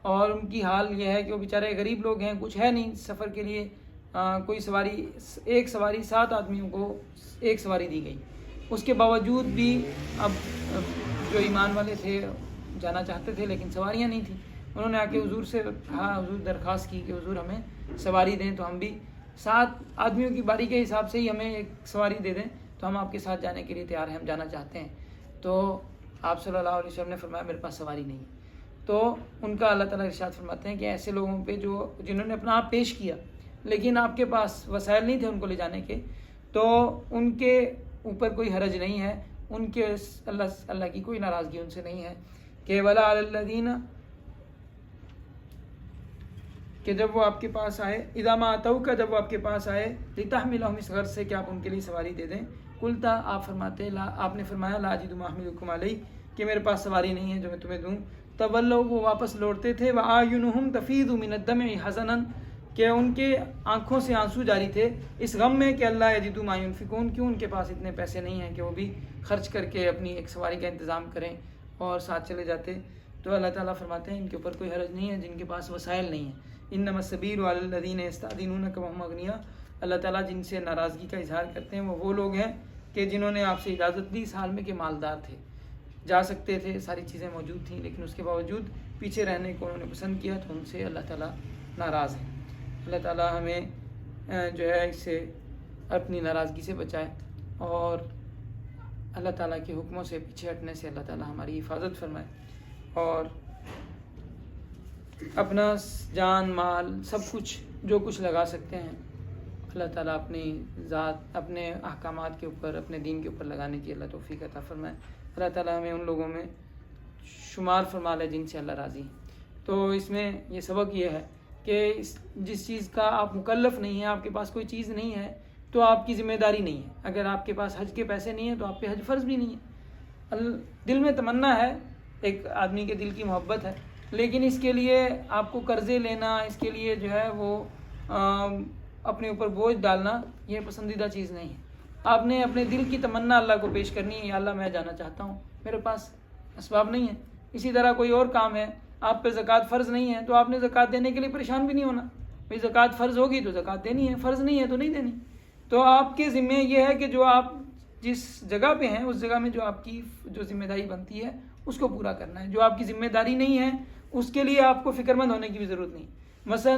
اور ان کی حال یہ ہے کہ وہ بیچارے غریب لوگ ہیں، کچھ ہے نہیں سفر کے لیے، کوئی سواری، ایک سواری 7 آدمیوں کو ایک سواری دی گئی. اس کے باوجود بھی اب جو ایمان والے تھے جانا چاہتے تھے لیکن سواریاں نہیں تھیں. انہوں نے آ کے حضور سے کہا، حضور درخواست کی کہ حضور ہمیں سواری دیں، تو ہم بھی 7 آدمیوں کی باری کے حساب سے ہی ہمیں ایک سواری دے دیں. تو ہم آپ کے ساتھ جانے کے لیے تیار ہیں, ہم جانا چاہتے ہیں. تو آپ صلی اللہ علیہ وسلم نے فرمایا میرے پاس سواری نہیں ہے. تو ان کا اللہ تعالیٰ ارشاد فرماتے ہیں کہ ایسے لوگوں پہ جنہوں نے اپنا آپ پیش کیا لیکن آپ کے پاس وسائل نہیں تھے ان کو لے جانے کے, تو ان کے اوپر کوئی حرج نہیں ہے, ان کے اللہ کی کوئی ناراضگی ان سے نہیں ہے. کہ ولا علی الذین, کہ جب وہ آپ کے پاس آئے, اذا ما اتوک, جب وہ آپ کے پاس آئے, لتحملہم, اس غرض سے کہ آپ ان کے لیے سواری دے دیں. قلتا, آپ نے فرمایا لا اجد ما احملکم علیہ, کہ میرے پاس سواری نہیں ہے جو میں تمہیں دوں. تولوا, وہ واپس لوٹتے تھے. واعینہم تفیض من الدمع حزنا, کہ ان کے آنکھوں سے آنسو جاری تھے اس غم میں کہ اللہ یجدوا ما ینفقون, کیوں ان کے پاس اتنے پیسے نہیں ہیں کہ وہ بھی خرچ کر کے اپنی ایک سواری کا انتظام کریں اور ساتھ چلے جاتے. تو اللہ تعالیٰ فرماتے ہیں ان کے اوپر کوئی حرج نہیں ہے جن کے پاس وسائل نہیں ہیں. انما السبیل علی الذین یستأذنونک وهم اغنیاء, اللہ تعالیٰ جن سے ناراضگی کا اظہار کرتے ہیں وہ لوگ ہیں کہ جنہوں نے آپ سے اجازت دی اس حال میں کہ مالدار تھے, جا سکتے تھے, ساری چیزیں موجود تھیں, لیکن اس کے باوجود پیچھے رہنے کو انہوں نے پسند کیا, تو ان سے اللہ تعالیٰ ناراض ہے. اللہ تعالیٰ ہمیں جو ہے اس سے اپنی ناراضگی سے بچائے, اور اللہ تعالیٰ کے حکموں سے پیچھے ہٹنے سے اللہ تعالیٰ ہماری حفاظت فرمائے, اور اپنا جان مال سب کچھ جو کچھ لگا سکتے ہیں اللہ تعالیٰ اپنی ذات, اپنے احکامات کے اوپر, اپنے دین کے اوپر لگانے کی اللہ توفیق عطا فرمائے. اللہ تعالیٰ ہمیں ان لوگوں میں شمار فرما لے جن سے اللہ راضی ہے. تو اس میں یہ سبق یہ ہے کہ جس چیز کا آپ مکلف نہیں ہیں, آپ کے پاس کوئی چیز نہیں ہے, تو آپ کی ذمہ داری نہیں ہے. اگر آپ کے پاس حج کے پیسے نہیں ہیں تو آپ پہ حج فرض بھی نہیں ہے. دل میں تمنا ہے, ایک آدمی کے دل کی محبت ہے, لیکن اس کے لیے آپ کو قرضے لینا, اس کے لیے جو ہے وہ اپنے اوپر بوجھ ڈالنا, یہ پسندیدہ چیز نہیں ہے. آپ نے اپنے دل کی تمنا اللہ کو پیش کرنی ہے, یا اللہ میں جانا چاہتا ہوں, میرے پاس اسباب نہیں ہے. اسی طرح کوئی اور کام ہے, آپ پہ زکوٰۃ فرض نہیں ہے, تو آپ نے زکوٰۃ دینے کے لیے پریشان بھی نہیں ہونا. بھائی زکوٰۃ فرض ہوگی تو زکوٰۃ دینی ہے, فرض نہیں ہے تو نہیں دینی. تو آپ کے ذمہ یہ ہے کہ جو آپ جس جگہ پہ ہیں اس جگہ میں جو آپ کی جو ذمہ داری بنتی ہے اس کو پورا کرنا ہے. جو آپ کی ذمہ داری نہیں ہے اس کے لیے آپ کو فکر مند ہونے کی بھی ضرورت نہیں. مثلا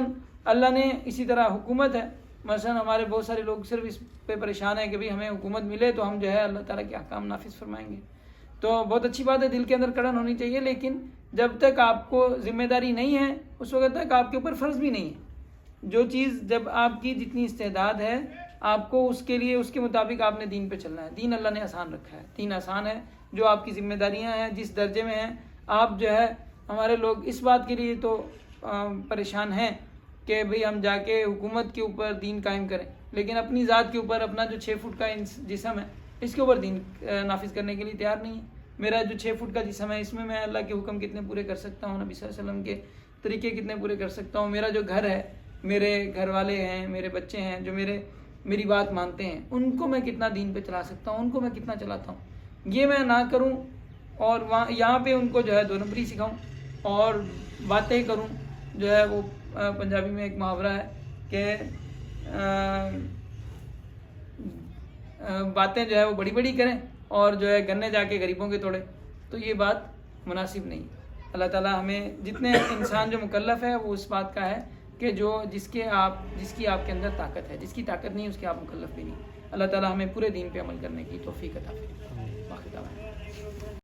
اللہ نے اسی طرح حکومت ہے, مثلا ہمارے بہت سارے لوگ صرف اس پہ پریشان ہیں کہ بھئی ہمیں حکومت ملے تو ہم جو ہے اللہ تعالیٰ کے احکام نافذ فرمائیں گے. تو بہت اچھی بات ہے, دل کے اندر کڑن ہونی چاہیے, لیکن جب تک آپ کو ذمہ داری نہیں ہے اس وقت تک آپ کے اوپر فرض بھی نہیں ہے. جو چیز جب آپ کی جتنی استعداد ہے آپ کو اس کے لیے اس کے مطابق آپ نے دین پہ چلنا ہے. دین اللہ نے آسان رکھا ہے, دین آسان ہے. جو آپ کی ذمہ داریاں ہیں جس درجے میں ہیں, آپ جو ہے ہمارے لوگ اس بات کے لیے تو پریشان ہیں کہ بھئی ہم جا کے حکومت کے اوپر دین قائم کریں, لیکن اپنی ذات کے اوپر اپنا جو 6 فٹ کا جسم ہے اس کے اوپر دین نافذ کرنے کے لیے تیار نہیں ہے. میرا جو 6 فٹ کا جسم ہے اس میں اللہ کے حکم کتنے پورے کر سکتا ہوں, نبی صلی اللہ علیہ وسلم کے طریقے کتنے پورے کر سکتا ہوں. میرا جو گھر ہے, میرے گھر والے ہیں, میرے بچے ہیں جو میری بات مانتے ہیں, ان کو میں کتنا دین پہ چلا سکتا ہوں, ان کو میں کتنا چلاتا ہوں. یہ میں نہ کروں اور یہاں پہ ان کو جو ہے 2 نمبری سکھاؤں اور باتیں کروں. جو ہے وہ پنجابی میں ایک محاورہ ہے کہ باتیں جو ہے وہ بڑی بڑی کریں اور جو ہے گنے جا کے غریبوں کے توڑے, تو یہ بات مناسب نہیں. اللہ تعالیٰ ہمیں جتنے انسان جو مکلف ہے وہ اس بات کا ہے کہ جس کی آپ کے اندر طاقت ہے, جس کی طاقت نہیں اس کے آپ مکلف بھی نہیں. اللہ تعالیٰ ہمیں پورے دین پہ عمل کرنے کی توفیق عطا فرمائے.